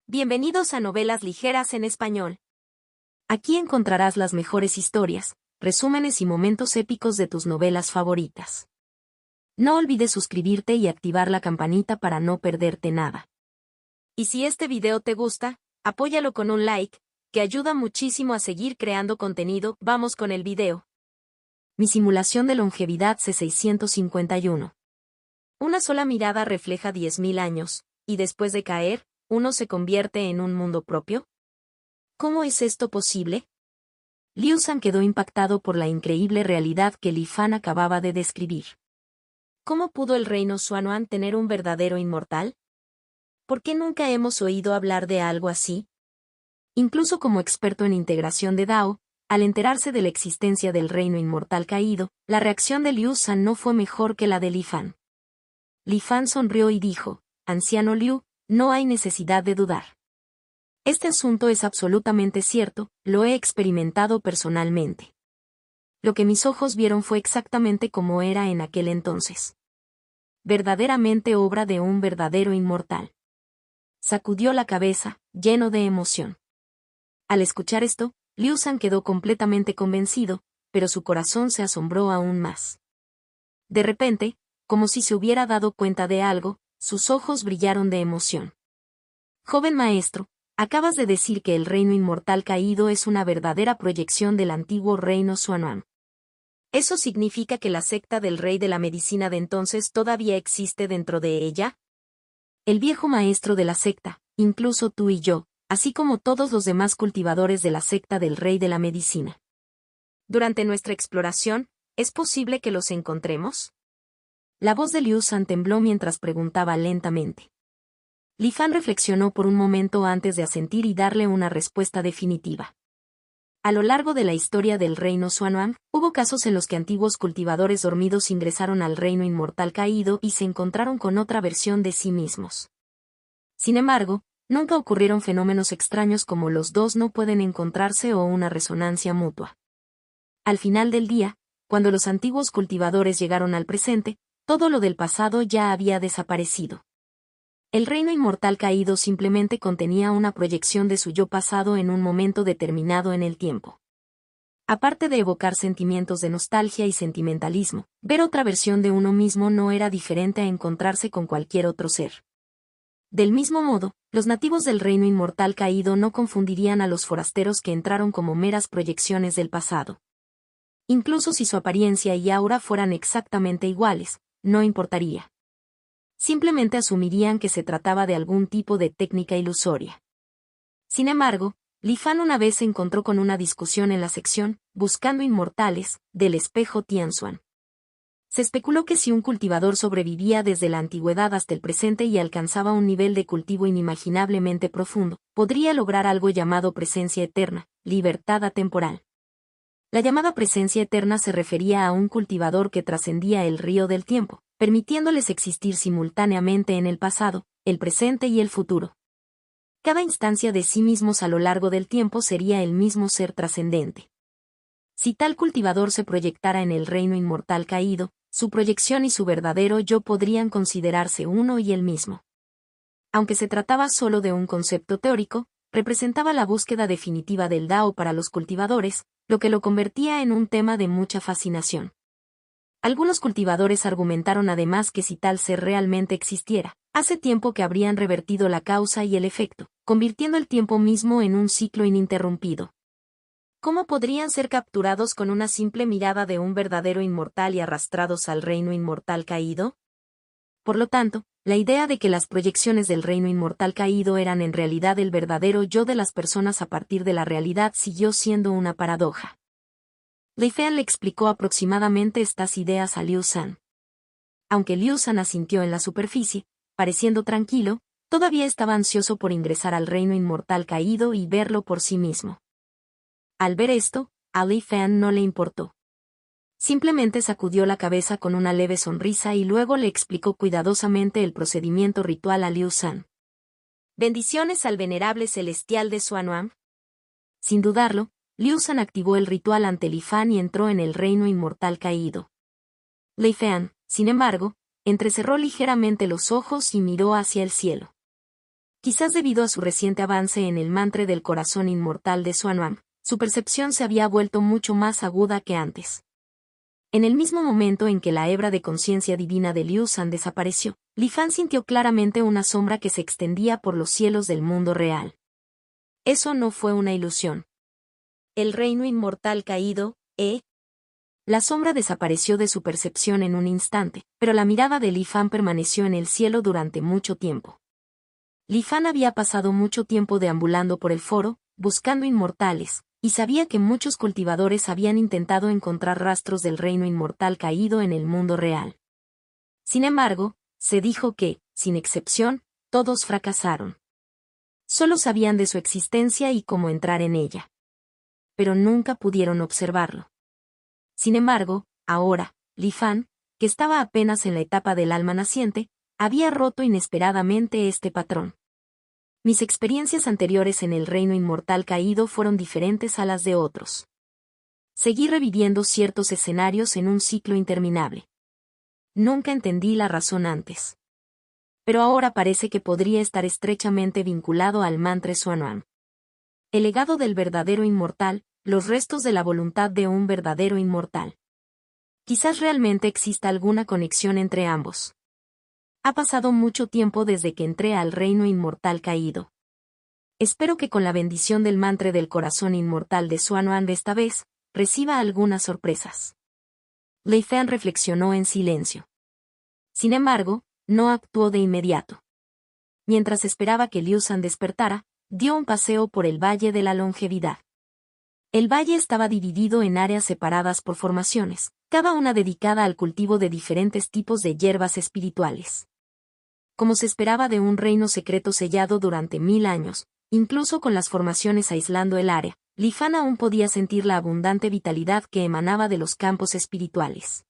Bienvenidos a Novelas Ligeras en Español. Aquí encontrarás las mejores historias, resúmenes y momentos épicos de tus novelas favoritas. No olvides suscribirte y activar la campanita para no perderte nada. Y si este video te gusta, apóyalo con un like, que ayuda muchísimo a seguir creando contenido. Vamos con el video. Mi simulación de longevidad C651. Una sola mirada refleja 10.000 años, y después de caer, ¿uno se convierte en un mundo propio? ¿Cómo es esto posible? Liu Shan quedó impactado por la increíble realidad que Li Fan acababa de describir. ¿Cómo pudo el reino Xuanhuan tener un verdadero inmortal? ¿Por qué nunca hemos oído hablar de algo así? Incluso como experto en integración de Dao, al enterarse de la existencia del reino inmortal caído, la reacción de Liu Shan no fue mejor que la de Li Fan. Li Fan sonrió y dijo: «Anciano Liu, no hay necesidad de dudar. Este asunto es absolutamente cierto, lo he experimentado personalmente. Lo que mis ojos vieron fue exactamente como era en aquel entonces. Verdaderamente obra de un verdadero inmortal». Sacudió la cabeza, lleno de emoción. Al escuchar esto, Liu Shan quedó completamente convencido, pero su corazón se asombró aún más. De repente, como si se hubiera dado cuenta de algo, sus ojos brillaron de emoción. «Joven maestro, acabas de decir que el reino inmortal caído es una verdadera proyección del antiguo reino Xuanhuan. ¿Eso significa que la secta del rey de la medicina de entonces todavía existe dentro de ella?» El viejo maestro de la secta, incluso tú y yo, así como todos los demás cultivadores de la secta del rey de la medicina. Durante nuestra exploración, ¿es posible que los encontremos? La voz de Liu Shan tembló mientras preguntaba lentamente. Li Fan reflexionó por un momento antes de asentir y darle una respuesta definitiva. A lo largo de la historia del reino Xuanhuan, hubo casos en los que antiguos cultivadores dormidos ingresaron al reino inmortal caído y se encontraron con otra versión de sí mismos. Sin embargo, nunca ocurrieron fenómenos extraños como los dos no pueden encontrarse o una resonancia mutua. Al final del día, cuando los antiguos cultivadores llegaron al presente, todo lo del pasado ya había desaparecido. El reino inmortal caído simplemente contenía una proyección de su yo pasado en un momento determinado en el tiempo. Aparte de evocar sentimientos de nostalgia y sentimentalismo, ver otra versión de uno mismo no era diferente a encontrarse con cualquier otro ser. Del mismo modo, los nativos del reino inmortal caído no confundirían a los forasteros que entraron como meras proyecciones del pasado. Incluso si su apariencia y aura fueran exactamente iguales, no importaría. Simplemente asumirían que se trataba de algún tipo de técnica ilusoria. Sin embargo, Li Fan una vez se encontró con una discusión en la sección «Buscando inmortales» del espejo Tianxuan. Se especuló que si un cultivador sobrevivía desde la antigüedad hasta el presente y alcanzaba un nivel de cultivo inimaginablemente profundo, podría lograr algo llamado presencia eterna, libertad atemporal. La llamada presencia eterna se refería a un cultivador que trascendía el río del tiempo, permitiéndoles existir simultáneamente en el pasado, el presente y el futuro. Cada instancia de sí mismos a lo largo del tiempo sería el mismo ser trascendente. Si tal cultivador se proyectara en el reino inmortal caído, su proyección y su verdadero yo podrían considerarse uno y el mismo. Aunque se trataba solo de un concepto teórico, representaba la búsqueda definitiva del Dao para los cultivadores, lo que lo convertía en un tema de mucha fascinación. Algunos cultivadores argumentaron además que si tal ser realmente existiera, hace tiempo que habrían revertido la causa y el efecto, convirtiendo el tiempo mismo en un ciclo ininterrumpido. ¿Cómo podrían ser capturados con una simple mirada de un verdadero inmortal y arrastrados al reino inmortal caído? Por lo tanto, la idea de que las proyecciones del reino inmortal caído eran en realidad el verdadero yo de las personas a partir de la realidad siguió siendo una paradoja. Li Fan le explicó aproximadamente estas ideas a Liu Shan. Aunque Liu Shan asintió en la superficie, pareciendo tranquilo, todavía estaba ansioso por ingresar al reino inmortal caído y verlo por sí mismo. Al ver esto, a Li Fan no le importó. Simplemente sacudió la cabeza con una leve sonrisa y luego le explicó cuidadosamente el procedimiento ritual a Liu Shan. «Bendiciones al venerable celestial de Xuanhuan». Sin dudarlo, Liu Shan activó el ritual ante Li Fan y entró en el reino inmortal caído. Li Fan, sin embargo, entrecerró ligeramente los ojos y miró hacia el cielo. Quizás debido a su reciente avance en el mantra del corazón inmortal de Xuanwang, su percepción se había vuelto mucho más aguda que antes. En el mismo momento en que la hebra de conciencia divina de Liu San desapareció, Li Fan sintió claramente una sombra que se extendía por los cielos del mundo real. Eso no fue una ilusión. El reino inmortal caído, La sombra desapareció de su percepción en un instante, pero la mirada de Li Fan permaneció en el cielo durante mucho tiempo. Li Fan había pasado mucho tiempo deambulando por el foro, buscando inmortales, y sabía que muchos cultivadores habían intentado encontrar rastros del reino inmortal caído en el mundo real. Sin embargo, se dijo que, sin excepción, todos fracasaron. Solo sabían de su existencia y cómo entrar en ella. Pero nunca pudieron observarlo. Sin embargo, ahora, Li Fan, que estaba apenas en la etapa del alma naciente, había roto inesperadamente este patrón. Mis experiencias anteriores en el reino inmortal caído fueron diferentes a las de otros. Seguí reviviendo ciertos escenarios en un ciclo interminable. Nunca entendí la razón antes. Pero ahora parece que podría estar estrechamente vinculado al mantra Xuanwang. El legado del verdadero inmortal, los restos de la voluntad de un verdadero inmortal. Quizás realmente exista alguna conexión entre ambos. Ha pasado mucho tiempo desde que entré al reino inmortal caído. Espero que con la bendición del mantra del corazón inmortal de Xuanwang de esta vez, reciba algunas sorpresas. Li Fan reflexionó en silencio. Sin embargo, no actuó de inmediato. Mientras esperaba que Liu San despertara, dio un paseo por el Valle de la Longevidad. El valle estaba dividido en áreas separadas por formaciones, cada una dedicada al cultivo de diferentes tipos de hierbas espirituales. Como se esperaba de un reino secreto sellado durante 1000 años, incluso con las formaciones aislando el área, Li Fan aún podía sentir la abundante vitalidad que emanaba de los campos espirituales.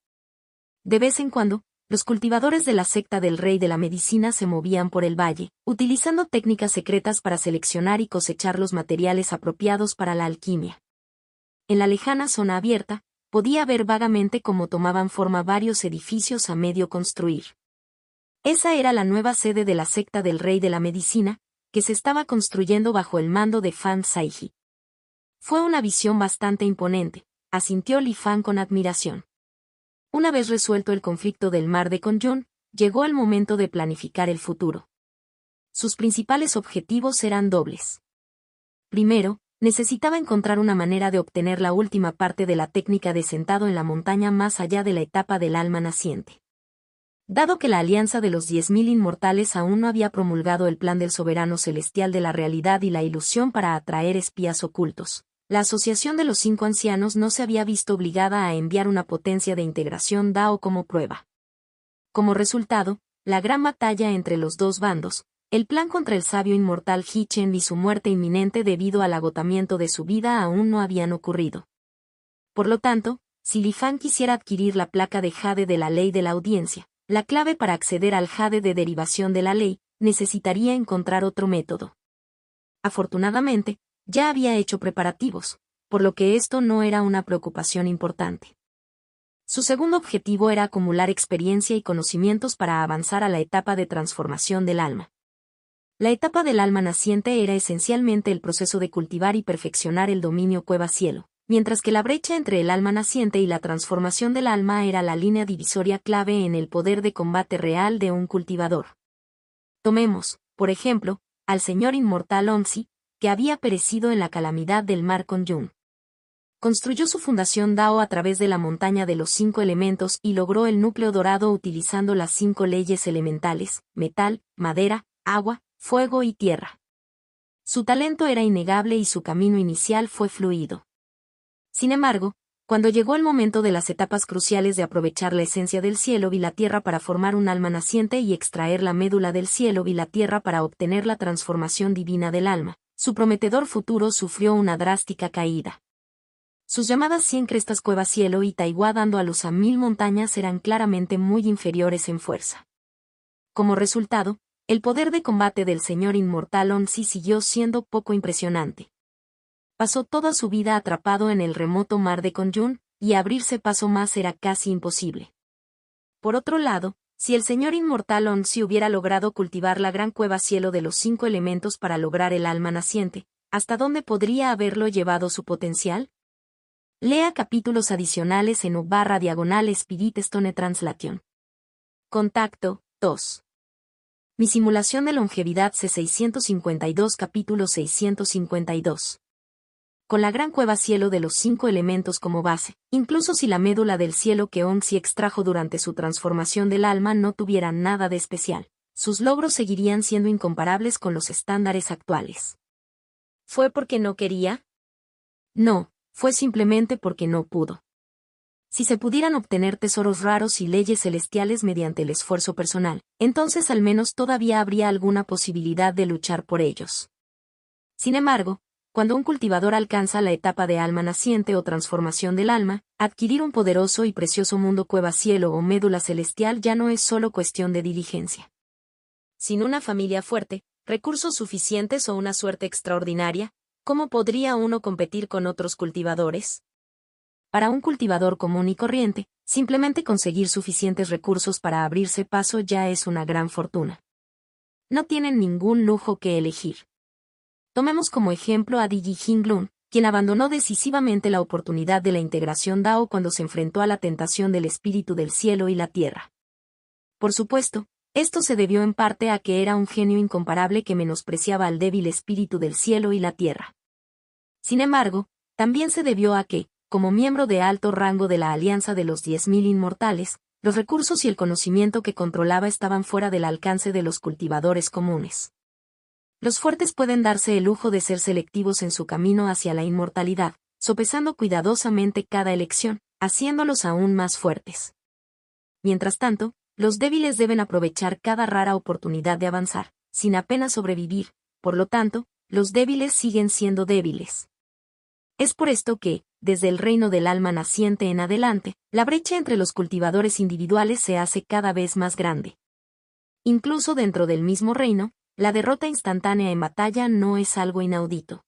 De vez en cuando, los cultivadores de la secta del Rey de la Medicina se movían por el valle, utilizando técnicas secretas para seleccionar y cosechar los materiales apropiados para la alquimia. En la lejana zona abierta, podía ver vagamente cómo tomaban forma varios edificios a medio construir. Esa era la nueva sede de la secta del Rey de la Medicina, que se estaba construyendo bajo el mando de Fan Saiji. Fue una visión bastante imponente, asintió Li Fan con admiración. Una vez resuelto el conflicto del mar de Conjun, llegó el momento de planificar el futuro. Sus principales objetivos eran dobles. Primero, necesitaba encontrar una manera de obtener la última parte de la técnica de sentado en la montaña más allá de la etapa del alma naciente. Dado que la Alianza de los 10.000 Inmortales aún no había promulgado el plan del soberano celestial de la realidad y la ilusión para atraer espías ocultos, la Asociación de los 5 Ancianos no se había visto obligada a enviar una potencia de integración Dao como prueba. Como resultado, la gran batalla entre los dos bandos, el plan contra el sabio inmortal He Chen y su muerte inminente debido al agotamiento de su vida aún no habían ocurrido. Por lo tanto, si Li Fan quisiera adquirir la placa de jade de la ley de la audiencia, la clave para acceder al jade de derivación de la ley, necesitaría encontrar otro método. Afortunadamente, ya había hecho preparativos, por lo que esto no era una preocupación importante. Su segundo objetivo era acumular experiencia y conocimientos para avanzar a la etapa de transformación del alma. La etapa del alma naciente era esencialmente el proceso de cultivar y perfeccionar el dominio cueva-cielo, mientras que la brecha entre el alma naciente y la transformación del alma era la línea divisoria clave en el poder de combate real de un cultivador. Tomemos, por ejemplo, al señor inmortal Onzi, que había perecido en la calamidad del mar Conjun. Construyó su fundación Dao a través de la montaña de los 5 elementos y logró el núcleo dorado utilizando las 5 leyes elementales, metal, madera, agua, fuego y tierra. Su talento era innegable y su camino inicial fue fluido. Sin embargo, cuando llegó el momento de las etapas cruciales de aprovechar la esencia del cielo y la tierra para formar un alma naciente y extraer la médula del cielo y la tierra para obtener la transformación divina del alma, su prometedor futuro sufrió una drástica caída. Sus llamadas 100 crestas cueva-cielo y Taihua dando a luz a 1000 montañas eran claramente muy inferiores en fuerza. Como resultado, el poder de combate del señor inmortal Onzi siguió siendo poco impresionante. Pasó toda su vida atrapado en el remoto mar de Conjun, y abrirse paso más era casi imposible. Por otro lado, Si el señor inmortal Onsi hubiera logrado cultivar la gran cueva cielo de los 5 elementos para lograr el alma naciente, ¿hasta dónde podría haberlo llevado su potencial? Lea capítulos adicionales en u/Spirit Stone Translation. Contacto 2. Mi simulación de longevidad C652 capítulo 652. Con la gran cueva cielo de los 5 elementos como base, incluso si la médula del cielo que Onsi extrajo durante su transformación del alma no tuviera nada de especial, sus logros seguirían siendo incomparables con los estándares actuales. ¿Fue porque no quería? No, fue simplemente porque no pudo. Si se pudieran obtener tesoros raros y leyes celestiales mediante el esfuerzo personal, entonces al menos todavía habría alguna posibilidad de luchar por ellos. Sin embargo, cuando un cultivador alcanza la etapa de alma naciente o transformación del alma, adquirir un poderoso y precioso mundo cueva cielo o médula celestial ya no es solo cuestión de diligencia. Sin una familia fuerte, recursos suficientes o una suerte extraordinaria, ¿cómo podría uno competir con otros cultivadores? Para un cultivador común y corriente, simplemente conseguir suficientes recursos para abrirse paso ya es una gran fortuna. No tienen ningún lujo que elegir. Tomemos como ejemplo a Digi Jinglun, quien abandonó decisivamente la oportunidad de la integración Dao cuando se enfrentó a la tentación del espíritu del cielo y la tierra. Por supuesto, esto se debió en parte a que era un genio incomparable que menospreciaba al débil espíritu del cielo y la tierra. Sin embargo, también se debió a que, como miembro de alto rango de la Alianza de los 10.000 Inmortales, los recursos y el conocimiento que controlaba estaban fuera del alcance de los cultivadores comunes. Los fuertes pueden darse el lujo de ser selectivos en su camino hacia la inmortalidad, sopesando cuidadosamente cada elección, haciéndolos aún más fuertes. Mientras tanto, los débiles deben aprovechar cada rara oportunidad de avanzar, sin apenas sobrevivir, por lo tanto, los débiles siguen siendo débiles. Es por esto que, desde el reino del alma naciente en adelante, la brecha entre los cultivadores individuales se hace cada vez más grande. Incluso dentro del mismo reino, la derrota instantánea en batalla no es algo inaudito.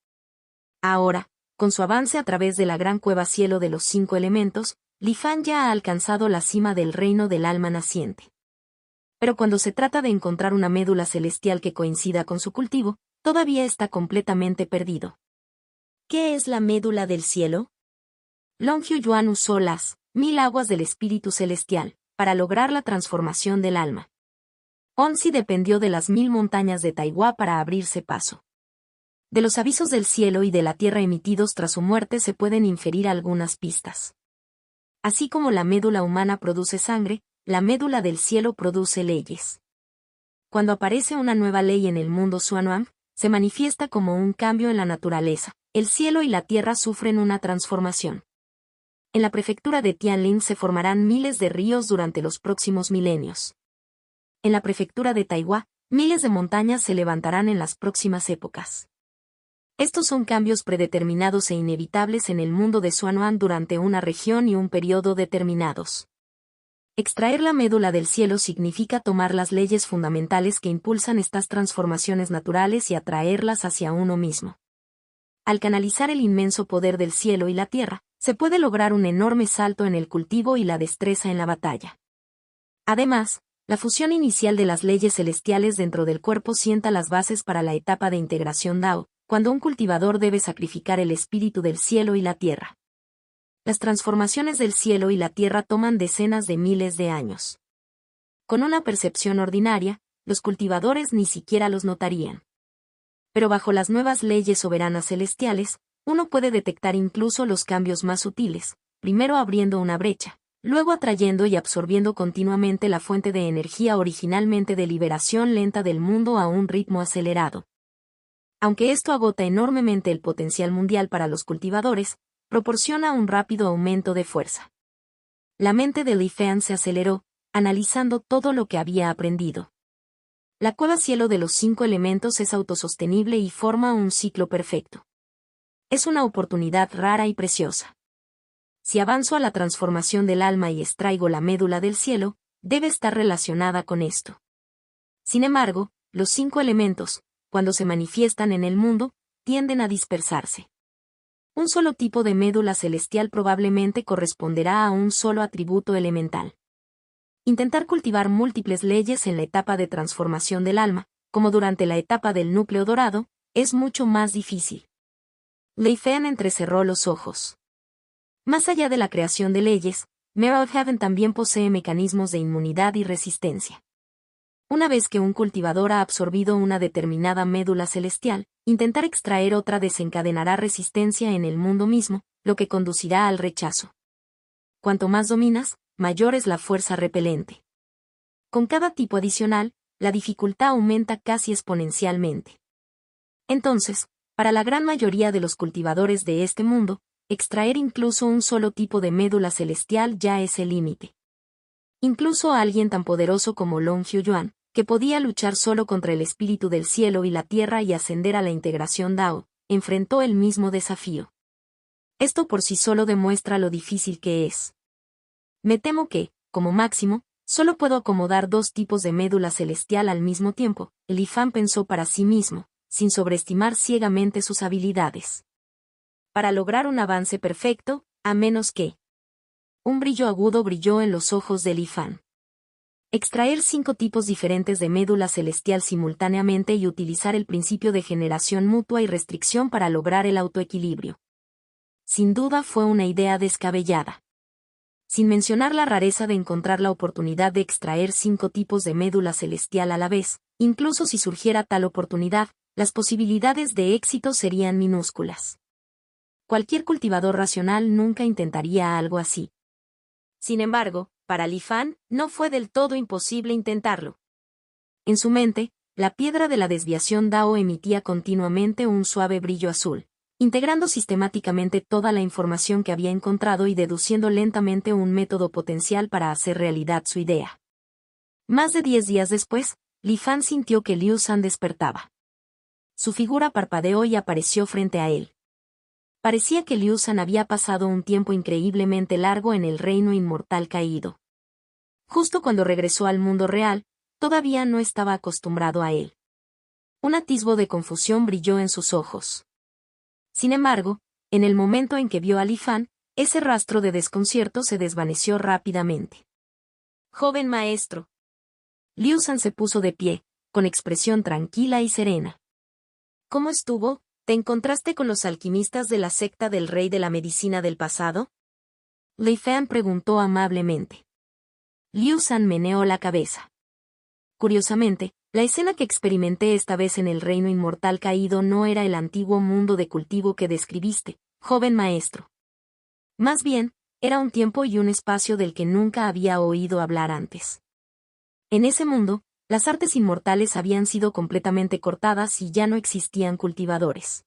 Ahora, con su avance a través de la gran cueva cielo de los 5 elementos, Li Fan ya ha alcanzado la cima del reino del alma naciente. Pero cuando se trata de encontrar una médula celestial que coincida con su cultivo, todavía está completamente perdido. ¿Qué es la médula del cielo? Longyu Yuan usó las 1000 aguas del espíritu celestial para lograr la transformación del alma. Onsi dependió de las 1000 montañas de Taiwá para abrirse paso. De los avisos del cielo y de la tierra emitidos tras su muerte se pueden inferir algunas pistas. Así como la médula humana produce sangre, la médula del cielo produce leyes. Cuando aparece una nueva ley en el mundo Xuanhuang, se manifiesta como un cambio en la naturaleza. El cielo y la tierra sufren una transformación. En la prefectura de Tianlin se formarán miles de ríos durante los próximos milenios. En la prefectura de Taiwá, miles de montañas se levantarán en las próximas épocas. Estos son cambios predeterminados e inevitables en el mundo de Xuanhuang durante una región y un periodo determinados. Extraer la médula del cielo significa tomar las leyes fundamentales que impulsan estas transformaciones naturales y atraerlas hacia uno mismo. Al canalizar el inmenso poder del cielo y la tierra, se puede lograr un enorme salto en el cultivo y la destreza en la batalla. Además, la fusión inicial de las leyes celestiales dentro del cuerpo sienta las bases para la etapa de integración Dao, cuando un cultivador debe sacrificar el espíritu del cielo y la tierra. Las transformaciones del cielo y la tierra toman decenas de miles de años. Con una percepción ordinaria, los cultivadores ni siquiera los notarían. Pero bajo las nuevas leyes soberanas celestiales, uno puede detectar incluso los cambios más sutiles, primero abriendo una brecha, luego atrayendo y absorbiendo continuamente la fuente de energía originalmente de liberación lenta del mundo a un ritmo acelerado. Aunque esto agota enormemente el potencial mundial para los cultivadores, proporciona un rápido aumento de fuerza. La mente de Li Fan se aceleró, analizando todo lo que había aprendido. La cueva cielo de los 5 elementos es autosostenible y forma un ciclo perfecto. Es una oportunidad rara y preciosa. Si avanzo a la transformación del alma y extraigo la médula del cielo, debe estar relacionada con esto. Sin embargo, los 5 elementos, cuando se manifiestan en el mundo, tienden a dispersarse. Un solo tipo de médula celestial probablemente corresponderá a un solo atributo elemental. Intentar cultivar múltiples leyes en la etapa de transformación del alma, como durante la etapa del núcleo dorado, es mucho más difícil. Li Fan entrecerró los ojos. Más allá de la creación de leyes, Mirror of Heaven también posee mecanismos de inmunidad y resistencia. Una vez que un cultivador ha absorbido una determinada médula celestial, intentar extraer otra desencadenará resistencia en el mundo mismo, lo que conducirá al rechazo. Cuanto más dominas, mayor es la fuerza repelente. Con cada tipo adicional, la dificultad aumenta casi exponencialmente. Entonces, para la gran mayoría de los cultivadores de este mundo, extraer incluso un solo tipo de médula celestial ya es el límite. Incluso a alguien tan poderoso como Long Hyuyuan, que podía luchar solo contra el espíritu del cielo y la tierra y ascender a la integración Dao, enfrentó el mismo desafío. Esto por sí solo demuestra lo difícil que es. Me temo que, como máximo, solo puedo acomodar 2 tipos de médula celestial al mismo tiempo, Li Fan pensó para sí mismo, sin sobreestimar ciegamente sus habilidades. Para lograr un avance perfecto, a menos que... Un brillo agudo brilló en los ojos de Li Fan. Extraer 5 tipos diferentes de médula celestial simultáneamente y utilizar el principio de generación mutua y restricción para lograr el autoequilibrio. Sin duda fue una idea descabellada. Sin mencionar la rareza de encontrar la oportunidad de extraer 5 tipos de médula celestial a la vez, incluso si surgiera tal oportunidad, las posibilidades de éxito serían minúsculas. Cualquier cultivador racional nunca intentaría algo así. Sin embargo, para Li Fan, no fue del todo imposible intentarlo. En su mente, la piedra de la desviación Dao emitía continuamente un suave brillo azul, integrando sistemáticamente toda la información que había encontrado y deduciendo lentamente un método potencial para hacer realidad su idea. Más de 10 días después, Li Fan sintió que Liu San despertaba. Su figura parpadeó y apareció frente a él. Parecía que Liu San había pasado un tiempo increíblemente largo en el reino inmortal caído. Justo cuando regresó al mundo real, todavía no estaba acostumbrado a él. Un atisbo de confusión brilló en sus ojos. Sin embargo, en el momento en que vio a Li Fan, ese rastro de desconcierto se desvaneció rápidamente. Joven maestro. Liu San se puso de pie, con expresión tranquila y serena. ¿Cómo estuvo? ¿Te encontraste con los alquimistas de la secta del rey de la medicina del pasado? Li Fan preguntó amablemente. Liu San meneó la cabeza. Curiosamente, la escena que experimenté esta vez en el reino inmortal caído no era el antiguo mundo de cultivo que describiste, joven maestro. Más bien, era un tiempo y un espacio del que nunca había oído hablar antes. En ese mundo, las artes inmortales habían sido completamente cortadas y ya no existían cultivadores.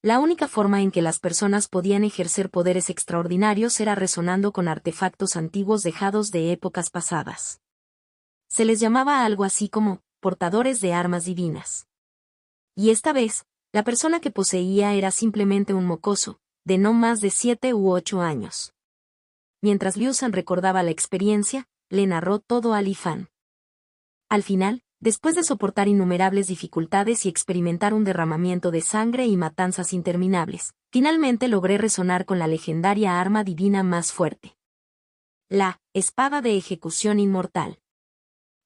La única forma en que las personas podían ejercer poderes extraordinarios era resonando con artefactos antiguos dejados de épocas pasadas. Se les llamaba algo así como portadores de armas divinas. Y esta vez, la persona que poseía era simplemente un mocoso, de no más de 7 u 8 años. Mientras Liu San recordaba la experiencia, le narró todo a Li Fan. Al final, después de soportar innumerables dificultades y experimentar un derramamiento de sangre y matanzas interminables, finalmente logré resonar con la legendaria arma divina más fuerte. La espada de ejecución inmortal.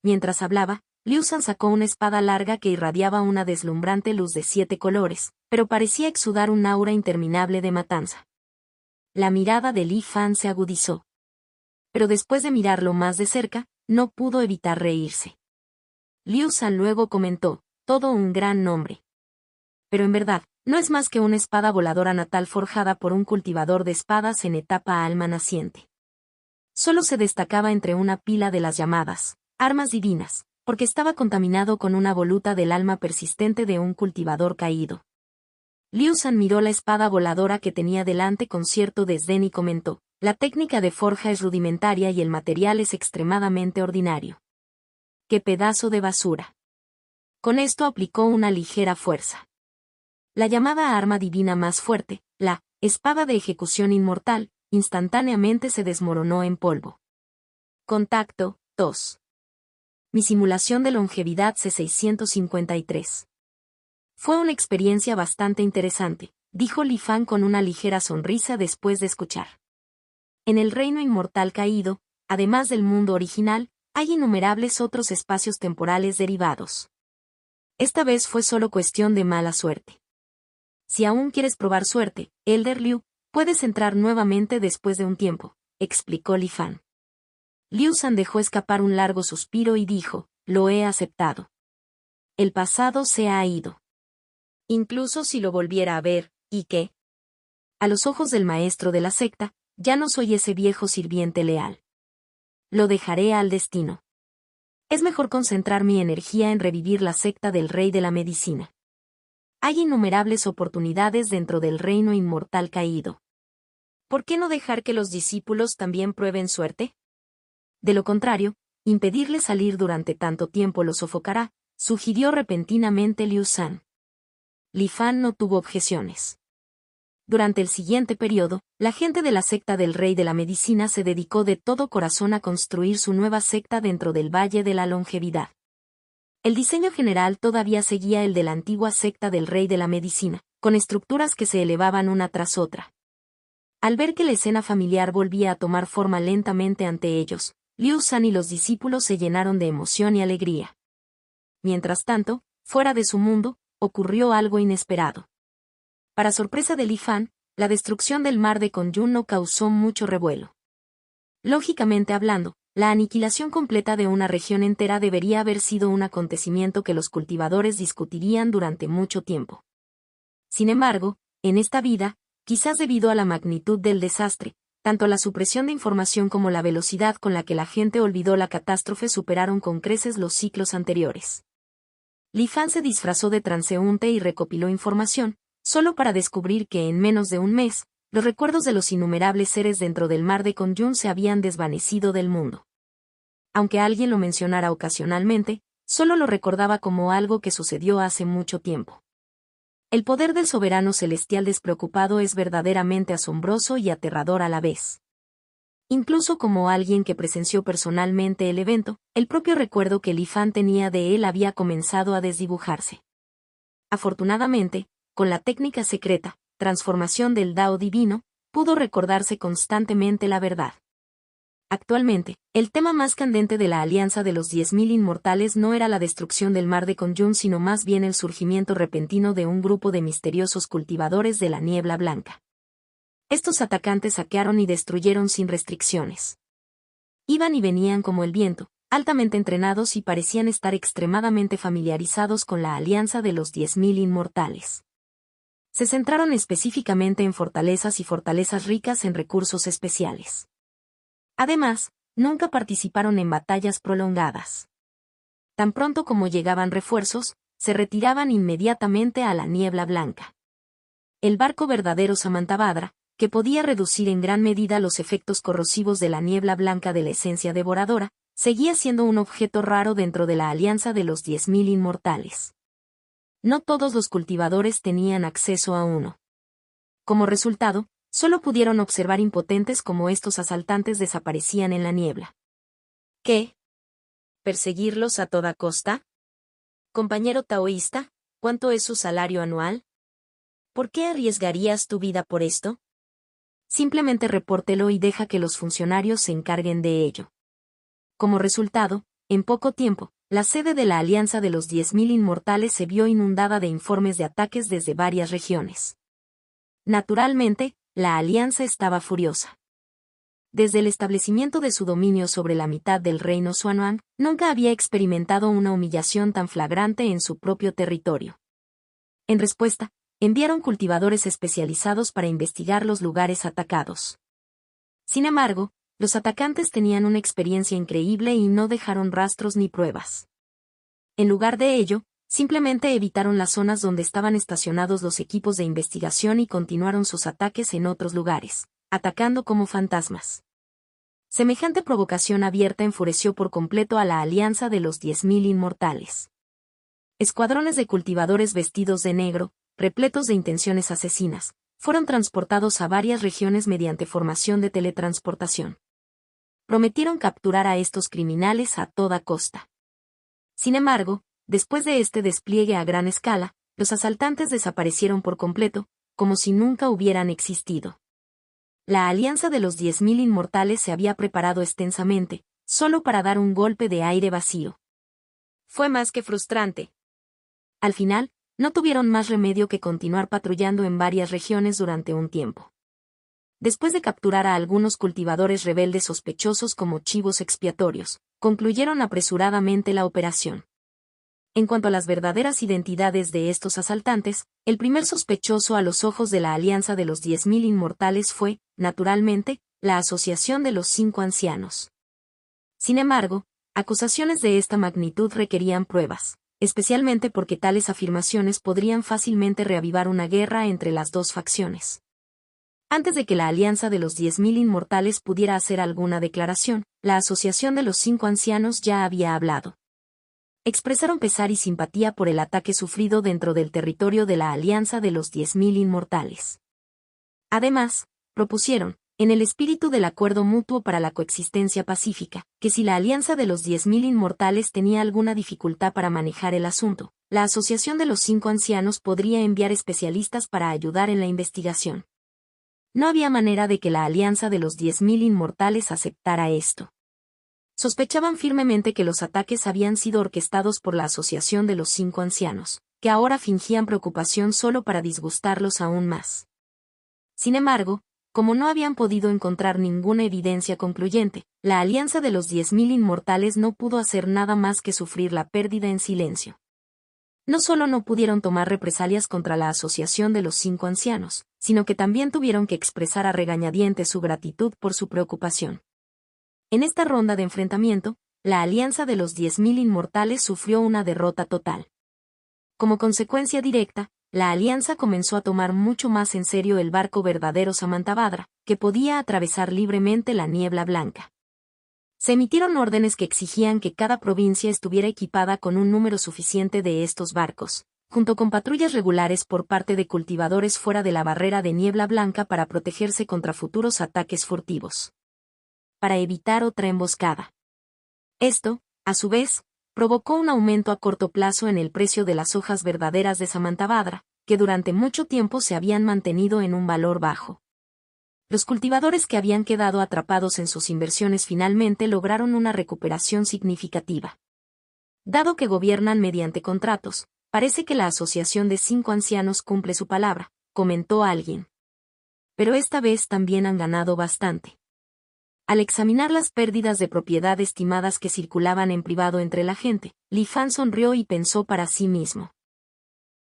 Mientras hablaba, Liu San sacó una espada larga que irradiaba una deslumbrante luz de 7 colores, pero parecía exudar un aura interminable de matanza. La mirada de Li Fan se agudizó. Pero después de mirarlo más de cerca, no pudo evitar reírse. Liu San luego comentó, todo un gran nombre. Pero en verdad, no es más que una espada voladora natal forjada por un cultivador de espadas en etapa alma naciente. Solo se destacaba entre una pila de las llamadas armas divinas, porque estaba contaminado con una voluta del alma persistente de un cultivador caído. Liu San miró la espada voladora que tenía delante con cierto desdén y comentó, la técnica de forja es rudimentaria y el material es extremadamente ordinario. ¡Qué pedazo de basura! Con esto aplicó una ligera fuerza. La llamada arma divina más fuerte, la espada de ejecución inmortal, instantáneamente se desmoronó en polvo. Contacto, 2. Mi simulación de longevidad C653. Fue una experiencia bastante interesante, dijo Li Fan con una ligera sonrisa después de escuchar. En el reino inmortal caído, además del mundo original, hay innumerables otros espacios temporales derivados. Esta vez fue solo cuestión de mala suerte. Si aún quieres probar suerte, Elder Liu, puedes entrar nuevamente después de un tiempo, explicó Li Fan. Liu San dejó escapar un largo suspiro y dijo, lo he aceptado. El pasado se ha ido. Incluso si lo volviera a ver, ¿y qué? A los ojos del maestro de la secta, ya no soy ese viejo sirviente leal. Lo dejaré al destino. Es mejor concentrar mi energía en revivir la secta del rey de la medicina. Hay innumerables oportunidades dentro del reino inmortal caído. ¿Por qué no dejar que los discípulos también prueben suerte? De lo contrario, impedirle salir durante tanto tiempo lo sofocará, sugirió repentinamente Liu San. Li Fan no tuvo objeciones. Durante el siguiente periodo, la gente de la secta del Rey de la Medicina se dedicó de todo corazón a construir su nueva secta dentro del Valle de la Longevidad. El diseño general todavía seguía el de la antigua secta del Rey de la Medicina, con estructuras que se elevaban una tras otra. Al ver que la escena familiar volvía a tomar forma lentamente ante ellos, Liu San y los discípulos se llenaron de emoción y alegría. Mientras tanto, fuera de su mundo, ocurrió algo inesperado. Para sorpresa de Li Fan, la destrucción del mar de Kongyun no causó mucho revuelo. Lógicamente hablando, la aniquilación completa de una región entera debería haber sido un acontecimiento que los cultivadores discutirían durante mucho tiempo. Sin embargo, en esta vida, quizás debido a la magnitud del desastre, tanto la supresión de información como la velocidad con la que la gente olvidó la catástrofe superaron con creces los ciclos anteriores. Li Fan se disfrazó de transeúnte y recopiló información, solo para descubrir que en menos de un mes, los recuerdos de los innumerables seres dentro del mar de Kongyun se habían desvanecido del mundo. Aunque alguien lo mencionara ocasionalmente, solo lo recordaba como algo que sucedió hace mucho tiempo. El poder del soberano celestial despreocupado es verdaderamente asombroso y aterrador a la vez. Incluso como alguien que presenció personalmente el evento, el propio recuerdo que Li Fan tenía de él había comenzado a desdibujarse. Afortunadamente, con la técnica secreta, transformación del Dao divino, pudo recordarse constantemente la verdad. Actualmente, el tema más candente de la alianza de los 10.000 inmortales no era la destrucción del mar de Kongyun sino más bien el surgimiento repentino de un grupo de misteriosos cultivadores de la niebla blanca. Estos atacantes saquearon y destruyeron sin restricciones. Iban y venían como el viento, altamente entrenados y parecían estar extremadamente familiarizados con la alianza de los 10.000 inmortales. Se centraron específicamente en fortalezas y fortalezas ricas en recursos especiales. Además, nunca participaron en batallas prolongadas. Tan pronto como llegaban refuerzos, se retiraban inmediatamente a la niebla blanca. El barco verdadero Samantabhadra, que podía reducir en gran medida los efectos corrosivos de la niebla blanca de la esencia devoradora, seguía siendo un objeto raro dentro de la alianza de los 10.000 inmortales. No todos los cultivadores tenían acceso a uno. Como resultado, solo pudieron observar impotentes cómo estos asaltantes desaparecían en la niebla. ¿Qué? ¿Perseguirlos a toda costa? Compañero taoísta, ¿cuánto es su salario anual? ¿Por qué arriesgarías tu vida por esto? Simplemente repórtelo y deja que los funcionarios se encarguen de ello. Como resultado, en poco tiempo, la sede de la Alianza de los 10.000 Inmortales se vio inundada de informes de ataques desde varias regiones. Naturalmente, la Alianza estaba furiosa. Desde el establecimiento de su dominio sobre la mitad del reino Xuanhuang, nunca había experimentado una humillación tan flagrante en su propio territorio. En respuesta, enviaron cultivadores especializados para investigar los lugares atacados. Sin embargo, los atacantes tenían una experiencia increíble y no dejaron rastros ni pruebas. En lugar de ello, simplemente evitaron las zonas donde estaban estacionados los equipos de investigación y continuaron sus ataques en otros lugares, atacando como fantasmas. Semejante provocación abierta enfureció por completo a la alianza de los 10.000 inmortales. Escuadrones de cultivadores vestidos de negro, repletos de intenciones asesinas, fueron transportados a varias regiones mediante formación de teletransportación. Prometieron capturar a estos criminales a toda costa. Sin embargo, después de este despliegue a gran escala, los asaltantes desaparecieron por completo, como si nunca hubieran existido. la alianza de los 10.000 inmortales se había preparado extensamente, solo para dar un golpe de aire vacío. Fue más que frustrante. Al final, no tuvieron más remedio que continuar patrullando en varias regiones durante un tiempo. Después de capturar a algunos cultivadores rebeldes sospechosos como chivos expiatorios, concluyeron apresuradamente la operación. En cuanto a las verdaderas identidades de estos asaltantes, el primer sospechoso a los ojos de la alianza de los 10.000 inmortales fue, naturalmente, la Asociación de los 5 Ancianos. Sin embargo, acusaciones de esta magnitud requerían pruebas, especialmente porque tales afirmaciones podrían fácilmente reavivar una guerra entre las dos facciones. Antes de que la alianza de los 10.000 inmortales pudiera hacer alguna declaración, la Asociación de los 5 Ancianos ya había hablado. Expresaron pesar y simpatía por el ataque sufrido dentro del territorio de la alianza de los 10.000 inmortales. Además, propusieron, en el espíritu del acuerdo mutuo para la coexistencia pacífica, que si la alianza de los 10.000 inmortales tenía alguna dificultad para manejar el asunto, la Asociación de los 5 Ancianos podría enviar especialistas para ayudar en la investigación. No había manera de que la alianza de los 10.000 inmortales aceptara esto. Sospechaban firmemente que los ataques habían sido orquestados por la Asociación de los 5 Ancianos, que ahora fingían preocupación solo para disgustarlos aún más. Sin embargo, como no habían podido encontrar ninguna evidencia concluyente, la alianza de los 10.000 inmortales no pudo hacer nada más que sufrir la pérdida en silencio. No solo no pudieron tomar represalias contra la Asociación de los 5 Ancianos, sino que también tuvieron que expresar a regañadientes su gratitud por su preocupación. En esta ronda de enfrentamiento, la alianza de los 10.000 inmortales sufrió una derrota total. Como consecuencia directa, la alianza comenzó a tomar mucho más en serio el barco verdadero Samantabhadra, que podía atravesar libremente la niebla blanca. Se emitieron órdenes que exigían que cada provincia estuviera equipada con un número suficiente de estos barcos, junto con patrullas regulares por parte de cultivadores fuera de la barrera de niebla blanca para protegerse contra futuros ataques furtivos. Para evitar otra emboscada. Esto, a su vez, provocó un aumento a corto plazo en el precio de las hojas verdaderas de Samantabhadra, que durante mucho tiempo se habían mantenido en un valor bajo. Los cultivadores que habían quedado atrapados en sus inversiones finalmente lograron una recuperación significativa. Dado que gobiernan mediante contratos, parece que la Asociación de 5 Ancianos cumple su palabra, comentó alguien. Pero esta vez también han ganado bastante. Al examinar las pérdidas de propiedad estimadas que circulaban en privado entre la gente, Li Fan sonrió y pensó para sí mismo.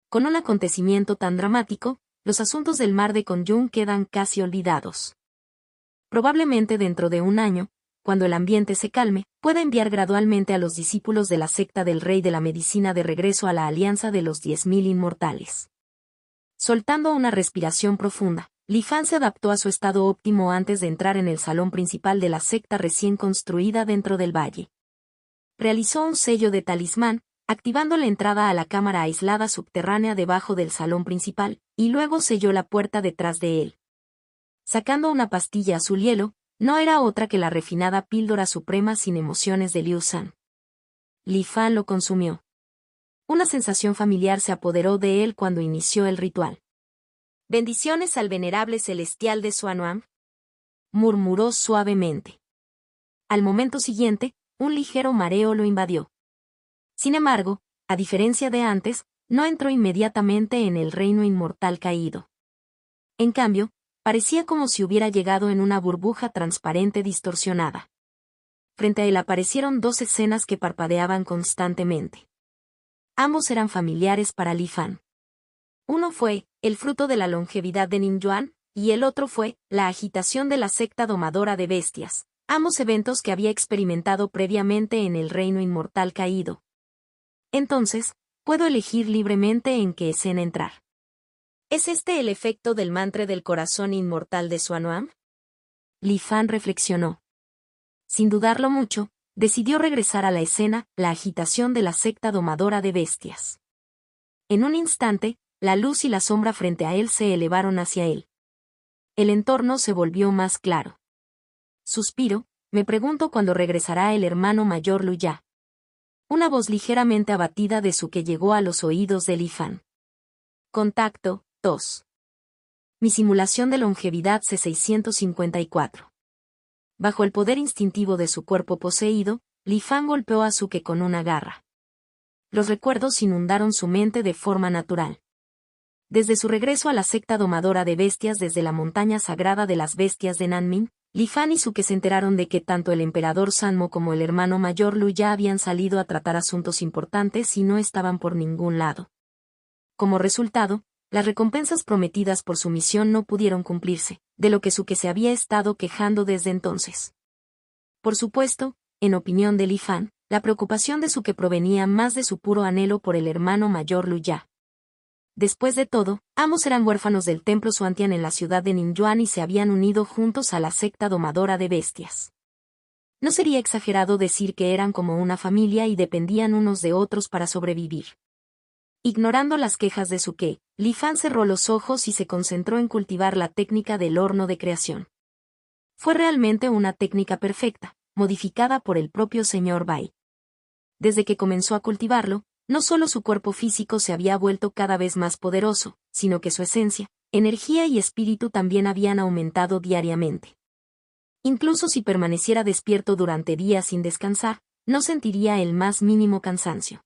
Con un acontecimiento tan dramático, los asuntos del mar de Konyun quedan casi olvidados. Probablemente dentro de un año, cuando el ambiente se calme, pueda enviar gradualmente a los discípulos de la secta del Rey de la Medicina de regreso a la alianza de los 10.000 inmortales. Soltando una respiración profunda, Li Fan se adaptó a su estado óptimo antes de entrar en el salón principal de la secta recién construida dentro del valle. Realizó un sello de talismán, activando la entrada a la cámara aislada subterránea debajo del salón principal, y luego selló la puerta detrás de él. Sacando una pastilla azul hielo, no era otra que la refinada píldora suprema sin emociones de Liu San. Li Fan lo consumió. Una sensación familiar se apoderó de él cuando inició el ritual. «Bendiciones al venerable celestial de Xuanuan», murmuró suavemente. Al momento siguiente, un ligero mareo lo invadió. Sin embargo, a diferencia de antes, no entró inmediatamente en el reino inmortal caído. En cambio, parecía como si hubiera llegado en una burbuja transparente distorsionada. Frente a él aparecieron 2 escenas que parpadeaban constantemente. Ambos eran familiares para Li Fan. Uno fue, el fruto de la longevidad de Ningyuan, y el otro fue, la agitación de la secta domadora de bestias, ambos eventos que había experimentado previamente en el reino inmortal caído. Entonces, puedo elegir libremente en qué escena entrar. ¿Es este el efecto del mantra del corazón inmortal de Xuanuan? Li Fan reflexionó. Sin dudarlo mucho, decidió regresar a la escena, la agitación de la secta domadora de bestias. En un instante, la luz y la sombra frente a él se elevaron hacia él. El entorno se volvió más claro. Suspiro, me pregunto cuándo regresará el hermano mayor Luya. Una voz ligeramente abatida de su que llegó a los oídos de Li Fan. Contacto, tos. Mi simulación de longevidad C654. Bajo el poder instintivo de su cuerpo poseído, Li Fan golpeó a Suke con una garra. Los recuerdos inundaron su mente de forma natural. Desde su regreso a la secta domadora de bestias desde la montaña sagrada de las bestias de Nanmin, Li Fan y Suke se enteraron de que tanto el emperador Sanmo como el hermano mayor Lu ya habían salido a tratar asuntos importantes y no estaban por ningún lado. Como resultado, las recompensas prometidas por su misión no pudieron cumplirse, de lo que Suke se había estado quejando desde entonces. Por supuesto, en opinión de Li Fan, la preocupación de Suke provenía más de su puro anhelo por el hermano mayor Lu Ya. Después de todo, ambos eran huérfanos del templo Xuantian en la ciudad de Ninyuan y se habían unido juntos a la secta domadora de bestias. No sería exagerado decir que eran como una familia y dependían unos de otros para sobrevivir. Ignorando las quejas de Suke, Li Fan cerró los ojos y se concentró en cultivar la técnica del horno de creación. Fue realmente una técnica perfecta, modificada por el propio señor Bai. Desde que comenzó a cultivarlo, no solo su cuerpo físico se había vuelto cada vez más poderoso, sino que su esencia, energía y espíritu también habían aumentado diariamente. Incluso si permaneciera despierto durante días sin descansar, no sentiría el más mínimo cansancio.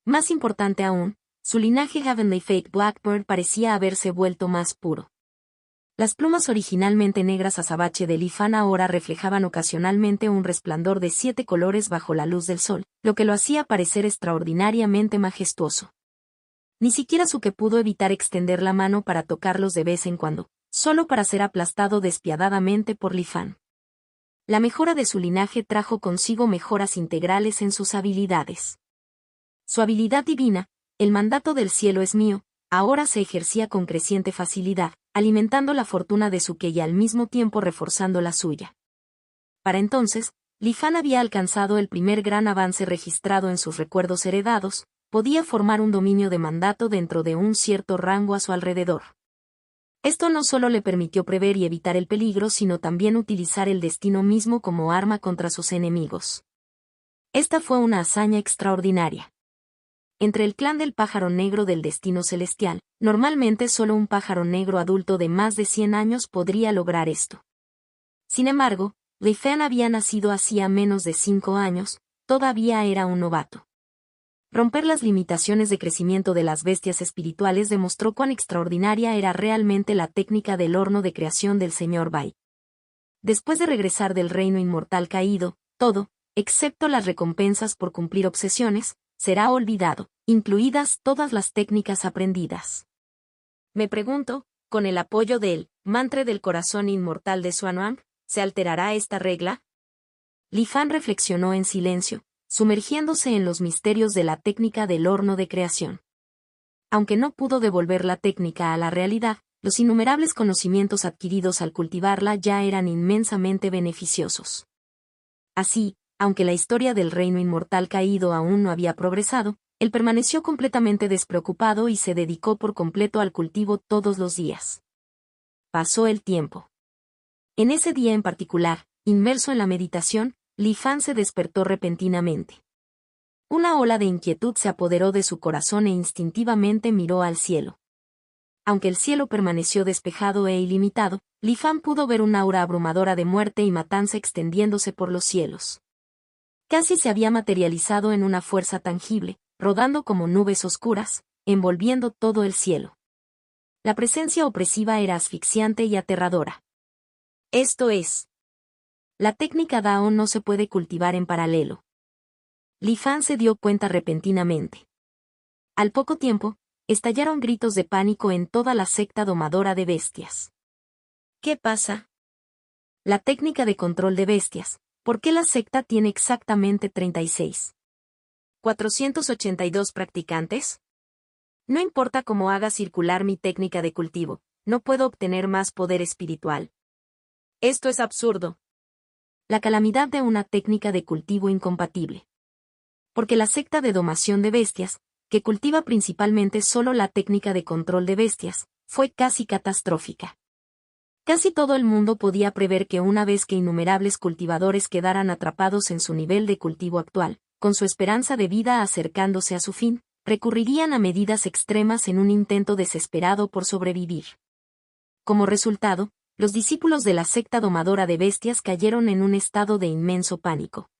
Más importante aún, su linaje Heavenly Fate Blackbird parecía haberse vuelto más puro. Las plumas originalmente negras azabache de Li Fan ahora reflejaban ocasionalmente un resplandor de 7 colores bajo la luz del sol, lo que lo hacía parecer extraordinariamente majestuoso. Ni siquiera Suke pudo evitar extender la mano para tocarlos de vez en cuando, solo para ser aplastado despiadadamente por Li Fan. La mejora de su linaje trajo consigo mejoras integrales en sus habilidades. Su habilidad divina, el mandato del cielo es mío, ahora se ejercía con creciente facilidad, alimentando la fortuna de Suke y al mismo tiempo reforzando la suya. Para entonces, Li Fan había alcanzado el primer gran avance registrado en sus recuerdos heredados, podía formar un dominio de mandato dentro de un cierto rango a su alrededor. Esto no solo le permitió prever y evitar el peligro, sino también utilizar el destino mismo como arma contra sus enemigos. Esta fue una hazaña extraordinaria. Entre el clan del pájaro negro del destino celestial, normalmente solo un pájaro negro adulto de más de 100 años podría lograr esto. Sin embargo, Li Fan había nacido hacía menos de 5 años, todavía era un novato. Romper las limitaciones de crecimiento de las bestias espirituales demostró cuán extraordinaria era realmente la técnica del horno de creación del señor Bai. Después de regresar del reino inmortal caído, todo, excepto las recompensas por cumplir obsesiones, será olvidado, incluidas todas las técnicas aprendidas. Me pregunto, con el apoyo del mantra del corazón inmortal de Xuanwang, ¿se alterará esta regla? Li Fan reflexionó en silencio, sumergiéndose en los misterios de la técnica del horno de creación. Aunque no pudo devolver la técnica a la realidad, los innumerables conocimientos adquiridos al cultivarla ya eran inmensamente beneficiosos. Así, aunque la historia del reino inmortal caído aún no había progresado, él permaneció completamente despreocupado y se dedicó por completo al cultivo todos los días. Pasó el tiempo. En ese día en particular, inmerso en la meditación, Li Fan se despertó repentinamente. Una ola de inquietud se apoderó de su corazón e instintivamente miró al cielo. Aunque el cielo permaneció despejado e ilimitado, Li Fan pudo ver un aura abrumadora de muerte y matanza extendiéndose por los cielos. Casi se había materializado en una fuerza tangible, rodando como nubes oscuras, envolviendo todo el cielo. La presencia opresiva era asfixiante y aterradora. Esto es. La técnica Dao no se puede cultivar en paralelo. Li Fan se dio cuenta repentinamente. Al poco tiempo, estallaron gritos de pánico en toda la secta domadora de bestias. ¿Qué pasa? La técnica de control de bestias. ¿Por qué la secta tiene exactamente 36.482 practicantes? No importa cómo haga circular mi técnica de cultivo, no puedo obtener más poder espiritual. Esto es absurdo. La calamidad de una técnica de cultivo incompatible. Porque la secta de domación de bestias, que cultiva principalmente solo la técnica de control de bestias, fue casi catastrófica. Casi todo el mundo podía prever que una vez que innumerables cultivadores quedaran atrapados en su nivel de cultivo actual, con su esperanza de vida acercándose a su fin, recurrirían a medidas extremas en un intento desesperado por sobrevivir. Como resultado, los discípulos de la secta domadora de bestias cayeron en un estado de inmenso pánico.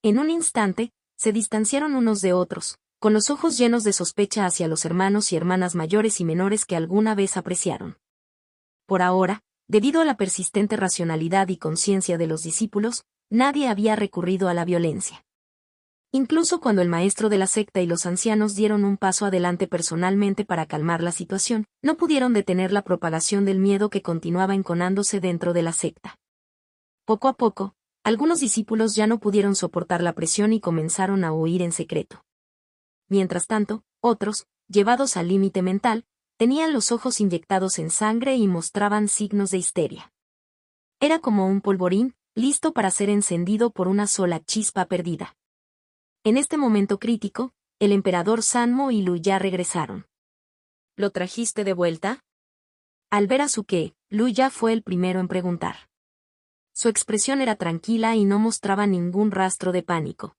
En un instante, se distanciaron unos de otros, con los ojos llenos de sospecha hacia los hermanos y hermanas mayores y menores que alguna vez apreciaron. Por ahora, debido a la persistente racionalidad y conciencia de los discípulos, nadie había recurrido a la violencia. Incluso cuando el maestro de la secta y los ancianos dieron un paso adelante personalmente para calmar la situación, no pudieron detener la propagación del miedo que continuaba enconándose dentro de la secta. Poco a poco, algunos discípulos ya no pudieron soportar la presión y comenzaron a huir en secreto. Mientras tanto, otros, llevados al límite mental, tenían los ojos inyectados en sangre y mostraban signos de histeria. Era como un polvorín, listo para ser encendido por una sola chispa perdida. En este momento crítico, el emperador Sanmo y Lu Ya regresaron. ¿Lo trajiste de vuelta? Al ver a Suke, Lu Ya fue el primero en preguntar. Su expresión era tranquila y no mostraba ningún rastro de pánico.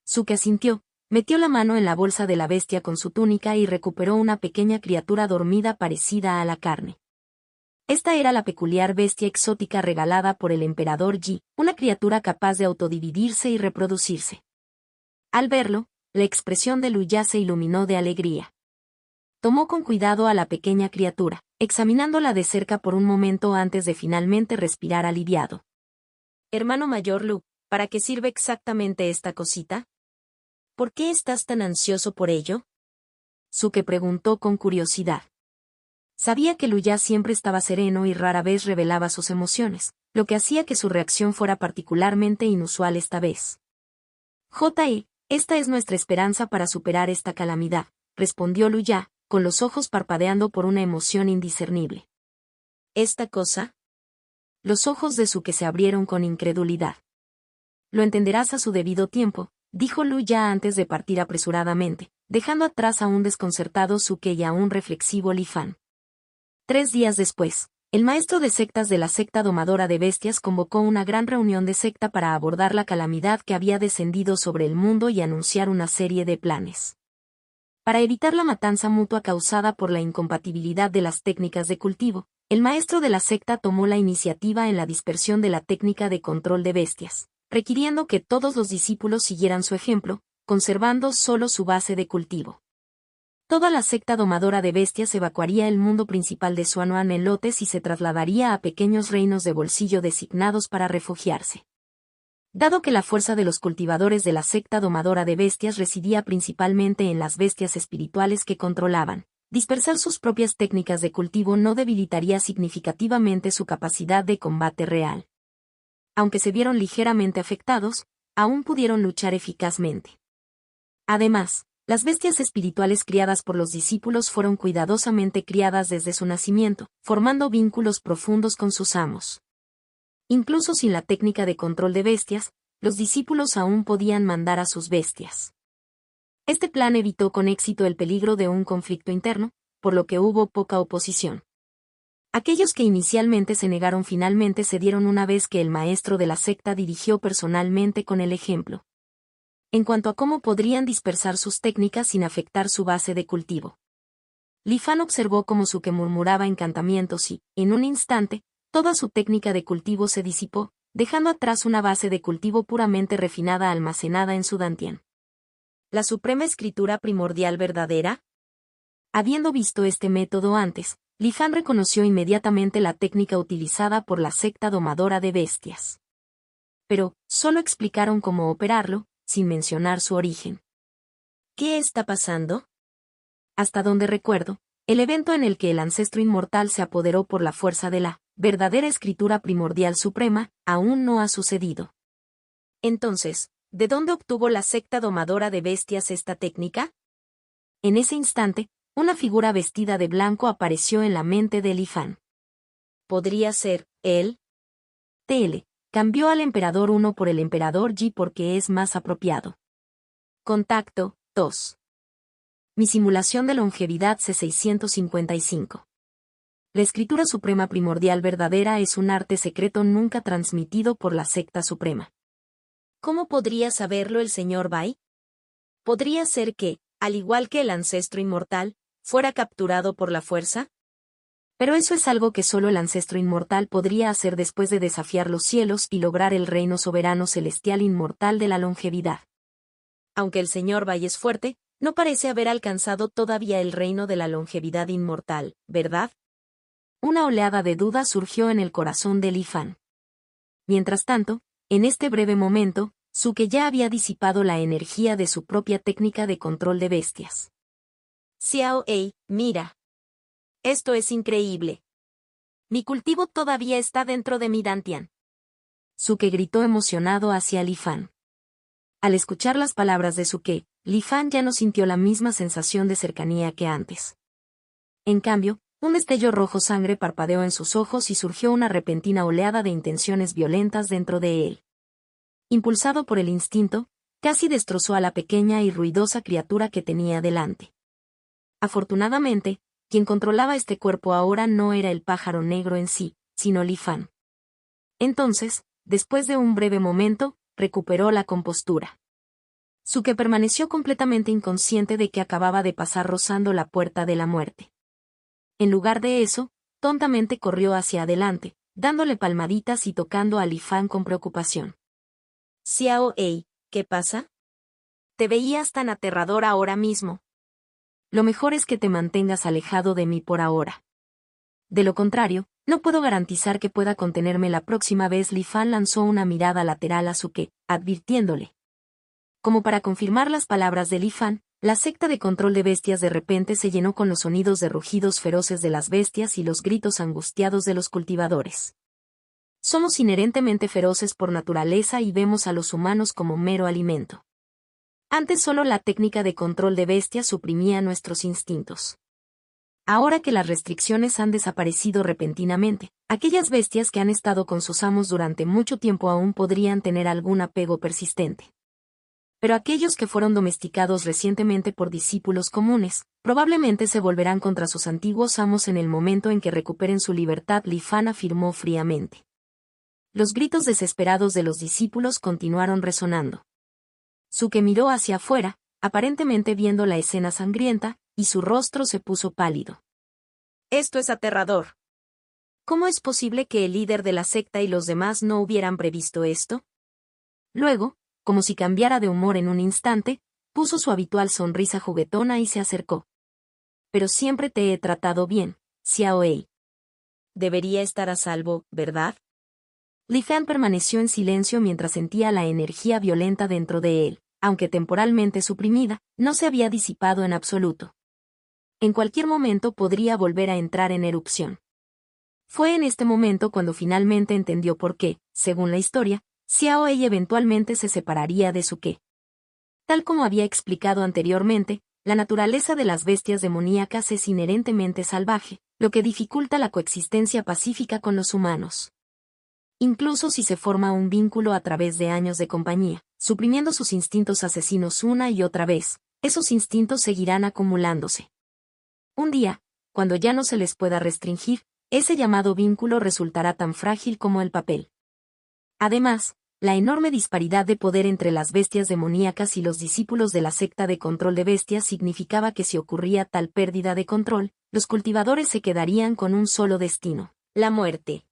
Suke asintió, metió la mano en la bolsa de la bestia con su túnica y recuperó una pequeña criatura dormida parecida a la carne. Esta era la peculiar bestia exótica regalada por el emperador Yi, una criatura capaz de autodividirse y reproducirse. Al verlo, la expresión de Lu Ya se iluminó de alegría. Tomó con cuidado a la pequeña criatura, examinándola de cerca por un momento antes de finalmente respirar aliviado. Hermano mayor Lu, ¿para qué sirve exactamente esta cosita? ¿Por qué estás tan ansioso por ello? Suke preguntó con curiosidad. Sabía que Lu Ya siempre estaba sereno y rara vez revelaba sus emociones, lo que hacía que su reacción fuera particularmente inusual esta vez. J.E., esta es nuestra esperanza para superar esta calamidad, respondió Lu Ya, con los ojos parpadeando por una emoción indiscernible. ¿Esta cosa? Los ojos de Suke se abrieron con incredulidad. Lo entenderás a su debido tiempo, dijo Lu Ya antes de partir apresuradamente, dejando atrás a un desconcertado Suke y a un reflexivo Li Fan. 3 días después, el maestro de sectas de la secta domadora de bestias convocó una gran reunión de secta para abordar la calamidad que había descendido sobre el mundo y anunciar una serie de planes. Para evitar la matanza mutua causada por la incompatibilidad de las técnicas de cultivo, el maestro de la secta tomó la iniciativa en la dispersión de la técnica de control de bestias, requiriendo que todos los discípulos siguieran su ejemplo, conservando solo su base de cultivo. Toda la secta domadora de bestias evacuaría el mundo principal de Xuanuan en lotes y se trasladaría a pequeños reinos de bolsillo designados para refugiarse. Dado que la fuerza de los cultivadores de la secta domadora de bestias residía principalmente en las bestias espirituales que controlaban, dispersar sus propias técnicas de cultivo no debilitaría significativamente su capacidad de combate real. Aunque se vieron ligeramente afectados, aún pudieron luchar eficazmente. Además, las bestias espirituales criadas por los discípulos fueron cuidadosamente criadas desde su nacimiento, formando vínculos profundos con sus amos. Incluso sin la técnica de control de bestias, los discípulos aún podían mandar a sus bestias. Este plan evitó con éxito el peligro de un conflicto interno, por lo que hubo poca oposición. Aquellos que inicialmente se negaron finalmente cedieron una vez que el maestro de la secta dirigió personalmente con el ejemplo. En cuanto a cómo podrían dispersar sus técnicas sin afectar su base de cultivo. Li Fan observó cómo Suke murmuraba encantamientos y, en un instante, toda su técnica de cultivo se disipó, dejando atrás una base de cultivo puramente refinada almacenada en su dantian. ¿La suprema escritura primordial verdadera? Habiendo visto este método antes, Li Fan reconoció inmediatamente la técnica utilizada por la secta domadora de bestias. Pero, solo explicaron cómo operarlo, sin mencionar su origen. ¿Qué está pasando? Hasta donde recuerdo, el evento en el que el ancestro inmortal se apoderó por la fuerza de la verdadera escritura primordial suprema, aún no ha sucedido. Entonces, ¿de dónde obtuvo la secta domadora de bestias esta técnica? En ese instante, una figura vestida de blanco apareció en la mente de Li Fan. ¿Podría ser él? TL. Cambió al emperador 1 por el emperador Yi porque es más apropiado. Contacto, 2. Mi simulación de longevidad C655. La escritura suprema primordial verdadera es un arte secreto nunca transmitido por la secta suprema. ¿Cómo podría saberlo el señor Bai? ¿Podría ser que, al igual que el ancestro inmortal, fuera capturado por la fuerza? Pero eso es algo que solo el ancestro inmortal podría hacer después de desafiar los cielos y lograr el reino soberano celestial inmortal de la longevidad. Aunque el señor Vallesfuerte no parece haber alcanzado todavía el reino de la longevidad inmortal, ¿verdad? Una oleada de duda surgió en el corazón de Li Fan. Mientras tanto, en este breve momento, Suke ya había disipado la energía de su propia técnica de control de bestias. Xiao Ei, mira. Esto es increíble. Mi cultivo todavía está dentro de mi dantian. Suke gritó emocionado hacia Li Fan. Al escuchar las palabras de Suke, Li Fan ya no sintió la misma sensación de cercanía que antes. En cambio, un destello rojo sangre parpadeó en sus ojos y surgió una repentina oleada de intenciones violentas dentro de él. Impulsado por el instinto, casi destrozó a la pequeña y ruidosa criatura que tenía delante. Afortunadamente, quien controlaba este cuerpo ahora no era el pájaro negro en sí, sino Li Fan. Entonces, después de un breve momento, recuperó la compostura. Suke permaneció completamente inconsciente de que acababa de pasar rozando la puerta de la muerte. En lugar de eso, tontamente corrió hacia adelante, dándole palmaditas y tocando a Li Fan con preocupación. Xiao Ei, ¿qué pasa? Te veías tan aterrador ahora mismo. Lo mejor es que te mantengas alejado de mí por ahora. De lo contrario, no puedo garantizar que pueda contenerme la próxima vez. Li Fan lanzó una mirada lateral a Suke, advirtiéndole. Como para confirmar las palabras de Li Fan, la secta de control de bestias de repente se llenó con los sonidos de rugidos feroces de las bestias y los gritos angustiados de los cultivadores. Somos inherentemente feroces por naturaleza y vemos a los humanos como mero alimento. Antes solo la técnica de control de bestias suprimía nuestros instintos. Ahora que las restricciones han desaparecido repentinamente, aquellas bestias que han estado con sus amos durante mucho tiempo aún podrían tener algún apego persistente. Pero aquellos que fueron domesticados recientemente por discípulos comunes, probablemente se volverán contra sus antiguos amos en el momento en que recuperen su libertad. Li Fan afirmó fríamente. Los gritos desesperados de los discípulos continuaron resonando. Suke miró hacia afuera, aparentemente viendo la escena sangrienta, y su rostro se puso pálido. Esto es aterrador. ¿Cómo es posible que el líder de la secta y los demás no hubieran previsto esto? Luego, como si cambiara de humor en un instante, puso su habitual sonrisa juguetona y se acercó. Pero siempre te he tratado bien, Xiao Ei. Debería estar a salvo, ¿verdad? Li Fan permaneció en silencio mientras sentía la energía violenta dentro de él, aunque temporalmente suprimida, no se había disipado en absoluto. En cualquier momento podría volver a entrar en erupción. Fue en este momento cuando finalmente entendió por qué, según la historia, Xiao Ei eventualmente se separaría de Suke. Tal como había explicado anteriormente, la naturaleza de las bestias demoníacas es inherentemente salvaje, lo que dificulta la coexistencia pacífica con los humanos. Incluso si se forma un vínculo a través de años de compañía, suprimiendo sus instintos asesinos una y otra vez, esos instintos seguirán acumulándose. Un día, cuando ya no se les pueda restringir, ese llamado vínculo resultará tan frágil como el papel. Además, la enorme disparidad de poder entre las bestias demoníacas y los discípulos de la secta de control de bestias significaba que si ocurría tal pérdida de control, los cultivadores se quedarían con un solo destino: la muerte.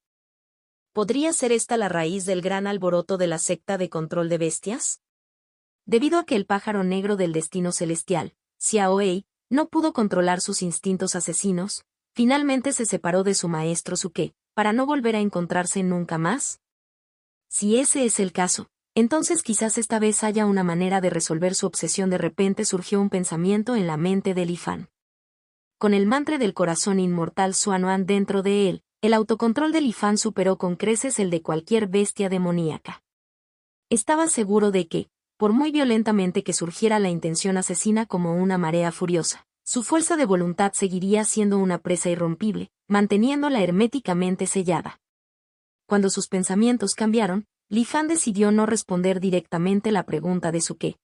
¿Podría ser esta la raíz del gran alboroto de la secta de control de bestias? Debido a que el pájaro negro del destino celestial, Xiao Ei, no pudo controlar sus instintos asesinos, finalmente se separó de su maestro Suke, para no volver a encontrarse nunca más. Si ese es el caso, entonces quizás esta vez haya una manera de resolver su obsesión. De repente surgió un pensamiento en la mente de Li Fan. Con el mantra del corazón inmortal Xuanuan dentro de él, el autocontrol de Li Fan superó con creces el de cualquier bestia demoníaca. Estaba seguro de que, por muy violentamente que surgiera la intención asesina como una marea furiosa, su fuerza de voluntad seguiría siendo una presa irrompible, manteniéndola herméticamente sellada. Cuando sus pensamientos cambiaron, Li Fan decidió no responder directamente la pregunta de Suke.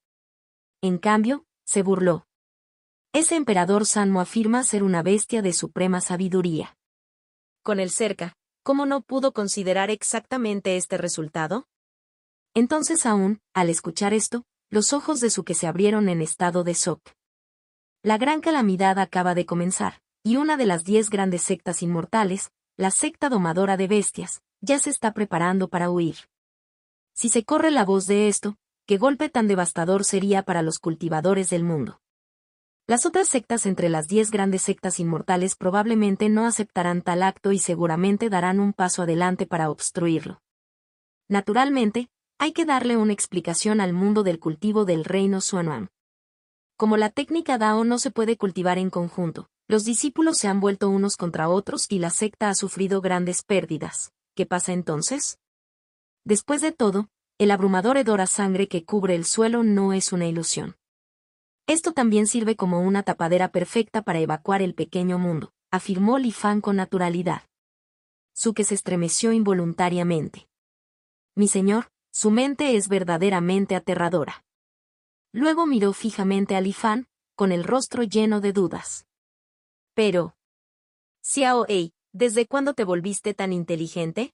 En cambio, se burló. Ese emperador Sanmo afirma ser una bestia de suprema sabiduría. Con él cerca, ¿cómo no pudo considerar exactamente este resultado? Entonces aún, al escuchar esto, los ojos de Suke se abrieron en estado de shock. La gran calamidad acaba de comenzar, y una de las 10 grandes sectas inmortales, la secta domadora de bestias, ya se está preparando para huir. Si se corre la voz de esto, ¿qué golpe tan devastador sería para los cultivadores del mundo? Las otras sectas entre las 10 grandes sectas inmortales probablemente no aceptarán tal acto y seguramente darán un paso adelante para obstruirlo. Naturalmente, hay que darle una explicación al mundo del cultivo del reino Xuanhuang. Como la técnica Dao no se puede cultivar en conjunto, los discípulos se han vuelto unos contra otros y la secta ha sufrido grandes pérdidas. ¿Qué pasa entonces? Después de todo, el abrumador hedor a sangre que cubre el suelo no es una ilusión. Esto también sirve como una tapadera perfecta para evacuar el pequeño mundo, afirmó Li Fan con naturalidad. Suke se estremeció involuntariamente. Mi señor, su mente es verdaderamente aterradora. Luego miró fijamente a Li Fan, con el rostro lleno de dudas. Pero, Xiao Ei, ¿desde cuándo te volviste tan inteligente?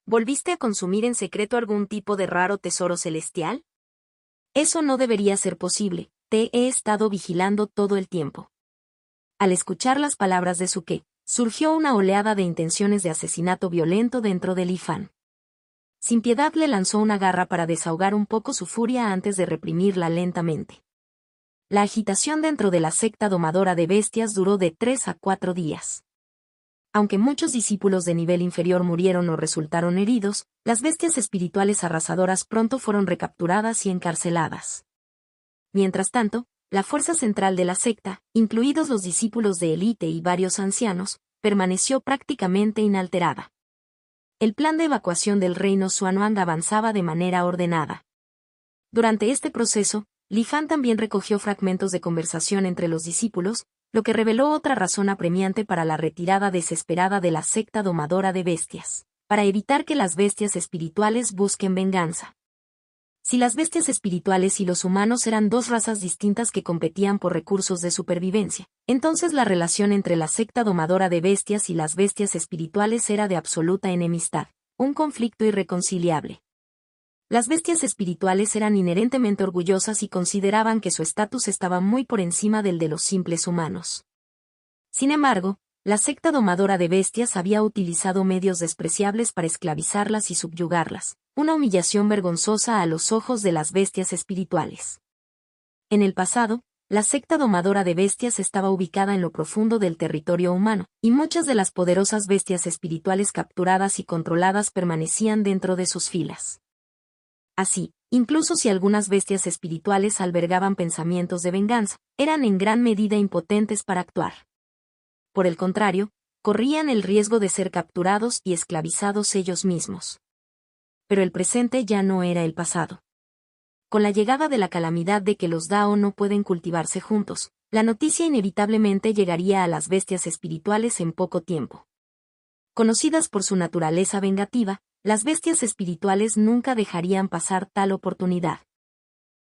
¿Volviste a consumir en secreto algún tipo de raro tesoro celestial? Eso no debería ser posible, te he estado vigilando todo el tiempo. Al escuchar las palabras de Suke, surgió una oleada de intenciones de asesinato violento dentro de Li Fan. Sin piedad le lanzó una garra para desahogar un poco su furia antes de reprimirla lentamente. La agitación dentro de la secta domadora de bestias duró de 3 a 4 días. Aunque muchos discípulos de nivel inferior murieron o resultaron heridos, las bestias espirituales arrasadoras pronto fueron recapturadas y encarceladas. Mientras tanto, la fuerza central de la secta, incluidos los discípulos de élite y varios ancianos, permaneció prácticamente inalterada. El plan de evacuación del reino Xuanhuang avanzaba de manera ordenada. Durante este proceso, Li Fan también recogió fragmentos de conversación entre los discípulos, lo que reveló otra razón apremiante para la retirada desesperada de la secta domadora de bestias, para evitar que las bestias espirituales busquen venganza. Si las bestias espirituales y los humanos eran dos razas distintas que competían por recursos de supervivencia, entonces la relación entre la secta domadora de bestias y las bestias espirituales era de absoluta enemistad, un conflicto irreconciliable. Las bestias espirituales eran inherentemente orgullosas y consideraban que su estatus estaba muy por encima del de los simples humanos. Sin embargo, la secta domadora de bestias había utilizado medios despreciables para esclavizarlas y subyugarlas, una humillación vergonzosa a los ojos de las bestias espirituales. En el pasado, la secta domadora de bestias estaba ubicada en lo profundo del territorio humano, y muchas de las poderosas bestias espirituales capturadas y controladas permanecían dentro de sus filas. Así, incluso si algunas bestias espirituales albergaban pensamientos de venganza, eran en gran medida impotentes para actuar. Por el contrario, corrían el riesgo de ser capturados y esclavizados ellos mismos. Pero el presente ya no era el pasado. Con la llegada de la calamidad de que los Dao no pueden cultivarse juntos, la noticia inevitablemente llegaría a las bestias espirituales en poco tiempo. Conocidas por su naturaleza vengativa, las bestias espirituales nunca dejarían pasar tal oportunidad.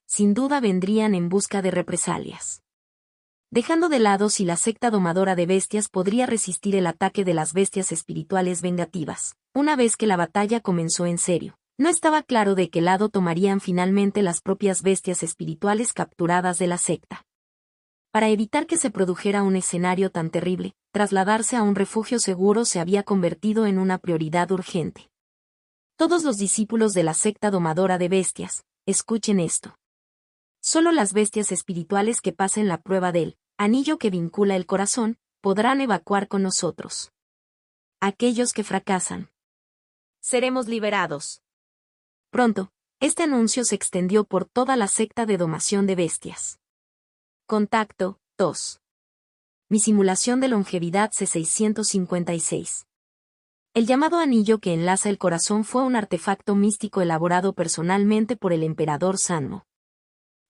Sin duda vendrían en busca de represalias. Dejando de lado si la secta domadora de bestias podría resistir el ataque de las bestias espirituales vengativas. Una vez que la batalla comenzó en serio, no estaba claro de qué lado tomarían finalmente las propias bestias espirituales capturadas de la secta. Para evitar que se produjera un escenario tan terrible, trasladarse a un refugio seguro se había convertido en una prioridad urgente. Todos los discípulos de la secta domadora de bestias, escuchen esto. Solo las bestias espirituales que pasen la prueba del anillo que vincula el corazón, podrán evacuar con nosotros. Aquellos que fracasan, seremos liberados. Pronto, este anuncio se extendió por toda la secta de domación de bestias. Contacto, 2. Mi simulación de longevidad C656. El llamado anillo que enlaza el corazón fue un artefacto místico elaborado personalmente por el emperador Sanmo.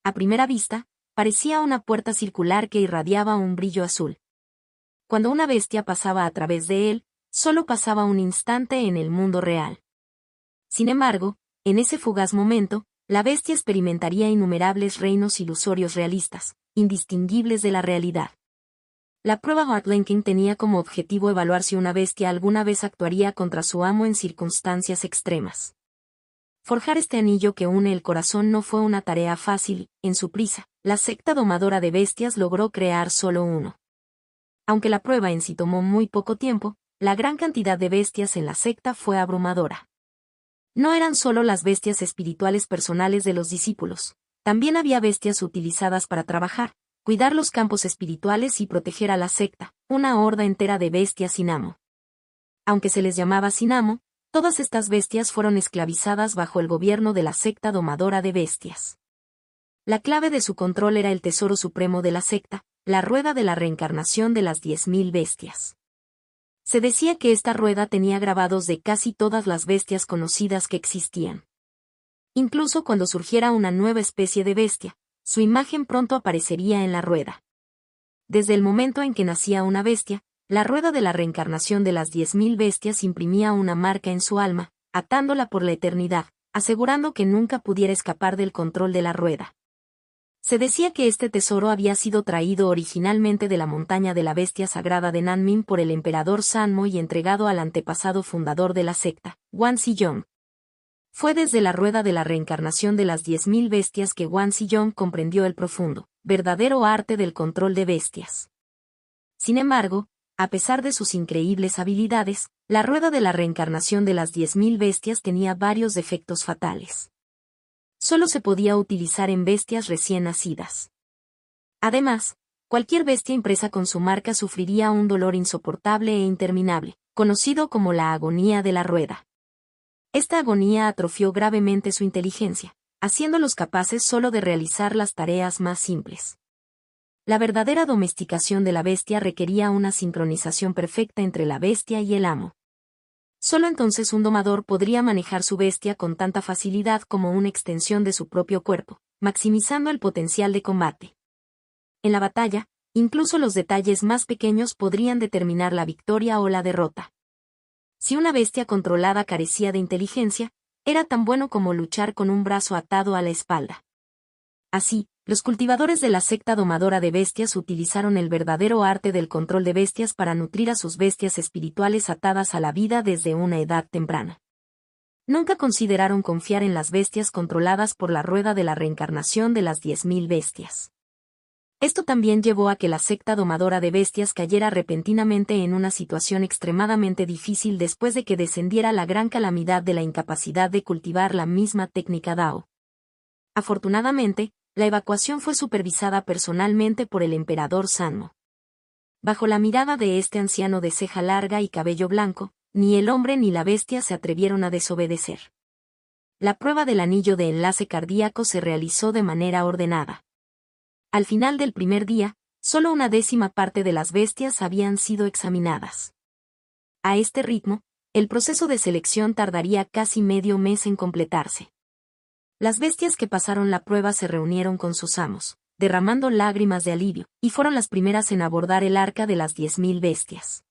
A primera vista, parecía una puerta circular que irradiaba un brillo azul. Cuando una bestia pasaba a través de él, solo pasaba un instante en el mundo real. Sin embargo, en ese fugaz momento, la bestia experimentaría innumerables reinos ilusorios realistas, indistinguibles de la realidad. La prueba Heartlinking tenía como objetivo evaluar si una bestia alguna vez actuaría contra su amo en circunstancias extremas. Forjar este anillo que une el corazón no fue una tarea fácil, en su prisa, la secta domadora de bestias logró crear solo uno. Aunque la prueba en sí tomó muy poco tiempo, la gran cantidad de bestias en la secta fue abrumadora. No eran solo las bestias espirituales personales de los discípulos, también había bestias utilizadas para trabajar, cuidar los campos espirituales y proteger a la secta, una horda entera de bestias sin amo. Aunque se les llamaba sin amo, todas estas bestias fueron esclavizadas bajo el gobierno de la secta domadora de bestias. La clave de su control era el tesoro supremo de la secta, la rueda de la reencarnación de las 10.000 bestias. Se decía que esta rueda tenía grabados de casi todas las bestias conocidas que existían. Incluso cuando surgiera una nueva especie de bestia, su imagen pronto aparecería en la rueda. Desde el momento en que nacía una bestia, la rueda de la reencarnación de las 10.000 bestias imprimía una marca en su alma, atándola por la eternidad, asegurando que nunca pudiera escapar del control de la rueda. Se decía que este tesoro había sido traído originalmente de la montaña de la bestia sagrada de Nanmin por el emperador Sanmo y entregado al antepasado fundador de la secta, Wan Ziyong. Fue desde la rueda de la reencarnación de las 10.000 bestias que Wan Ziyong comprendió el profundo, verdadero arte del control de bestias. Sin embargo, a pesar de sus increíbles habilidades, la rueda de la reencarnación de las 10.000 bestias tenía varios defectos fatales. Solo se podía utilizar en bestias recién nacidas. Además, cualquier bestia impresa con su marca sufriría un dolor insoportable e interminable, conocido como la agonía de la rueda. Esta agonía atrofió gravemente su inteligencia, haciéndolos capaces solo de realizar las tareas más simples. La verdadera domesticación de la bestia requería una sincronización perfecta entre la bestia y el amo. Solo entonces un domador podría manejar su bestia con tanta facilidad como una extensión de su propio cuerpo, maximizando el potencial de combate. En la batalla, incluso los detalles más pequeños podrían determinar la victoria o la derrota. Si una bestia controlada carecía de inteligencia, era tan bueno como luchar con un brazo atado a la espalda. Así, los cultivadores de la secta domadora de bestias utilizaron el verdadero arte del control de bestias para nutrir a sus bestias espirituales atadas a la vida desde una edad temprana. Nunca consideraron confiar en las bestias controladas por la rueda de la reencarnación de las 10.000 bestias. Esto también llevó a que la secta domadora de bestias cayera repentinamente en una situación extremadamente difícil después de que descendiera la gran calamidad de la incapacidad de cultivar la misma técnica Dao. Afortunadamente, la evacuación fue supervisada personalmente por el emperador Sanmo. Bajo la mirada de este anciano de ceja larga y cabello blanco, ni el hombre ni la bestia se atrevieron a desobedecer. La prueba del anillo de enlace cardíaco se realizó de manera ordenada. Al final del primer día, solo una 10ª parte de las bestias habían sido examinadas. A este ritmo, el proceso de selección tardaría casi medio mes en completarse. Las bestias que pasaron la prueba se reunieron con sus amos, derramando lágrimas de alivio, y fueron las primeras en abordar el arca de las 10.000 bestias.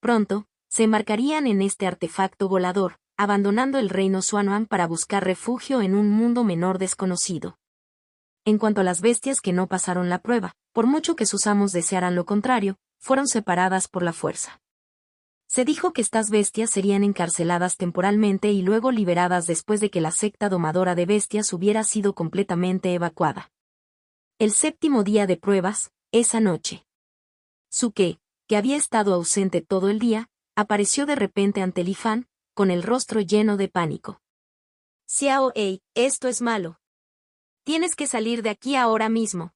Pronto, se embarcarían en este artefacto volador, abandonando el reino Xuanhuan para buscar refugio en un mundo menor desconocido. En cuanto a las bestias que no pasaron la prueba, por mucho que sus amos desearan lo contrario, fueron separadas por la fuerza. Se dijo que estas bestias serían encarceladas temporalmente y luego liberadas después de que la secta domadora de bestias hubiera sido completamente evacuada. El 7º día de pruebas, esa noche. Suke, que había estado ausente todo el día, apareció de repente ante Li Fan, con el rostro lleno de pánico. Xiao Ei, esto es malo. Tienes que salir de aquí ahora mismo.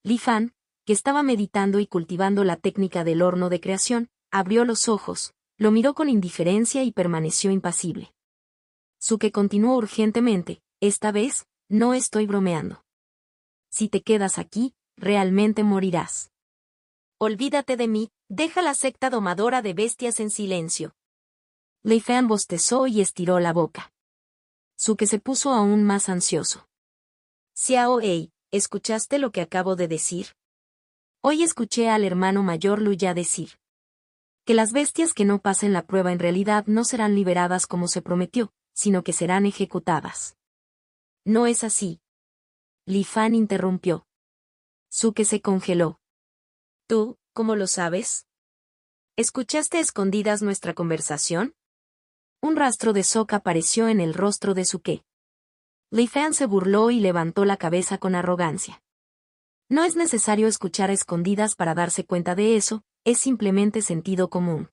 Li Fan, que estaba meditando y cultivando la técnica del horno de creación, abrió los ojos, lo miró con indiferencia y permaneció impasible. Suke continuó urgentemente, esta vez, no estoy bromeando. Si te quedas aquí, realmente morirás. Olvídate de mí, deja la secta domadora de bestias en silencio. Li Fan bostezó y estiró la boca. Suke se puso aún más ansioso. Xiao Ei, ¿escuchaste lo que acabo de decir? Hoy escuché al hermano mayor Lu Ya decir que las bestias que no pasen la prueba en realidad no serán liberadas como se prometió, sino que serán ejecutadas. No es así. Li Fan interrumpió. Suke se congeló. ¿Tú, cómo lo sabes? ¿Escuchaste a escondidas nuestra conversación? Un rastro de shock apareció en el rostro de Suke. Li Fan se burló y levantó la cabeza con arrogancia. No es necesario escuchar a escondidas para darse cuenta de eso, es simplemente sentido común.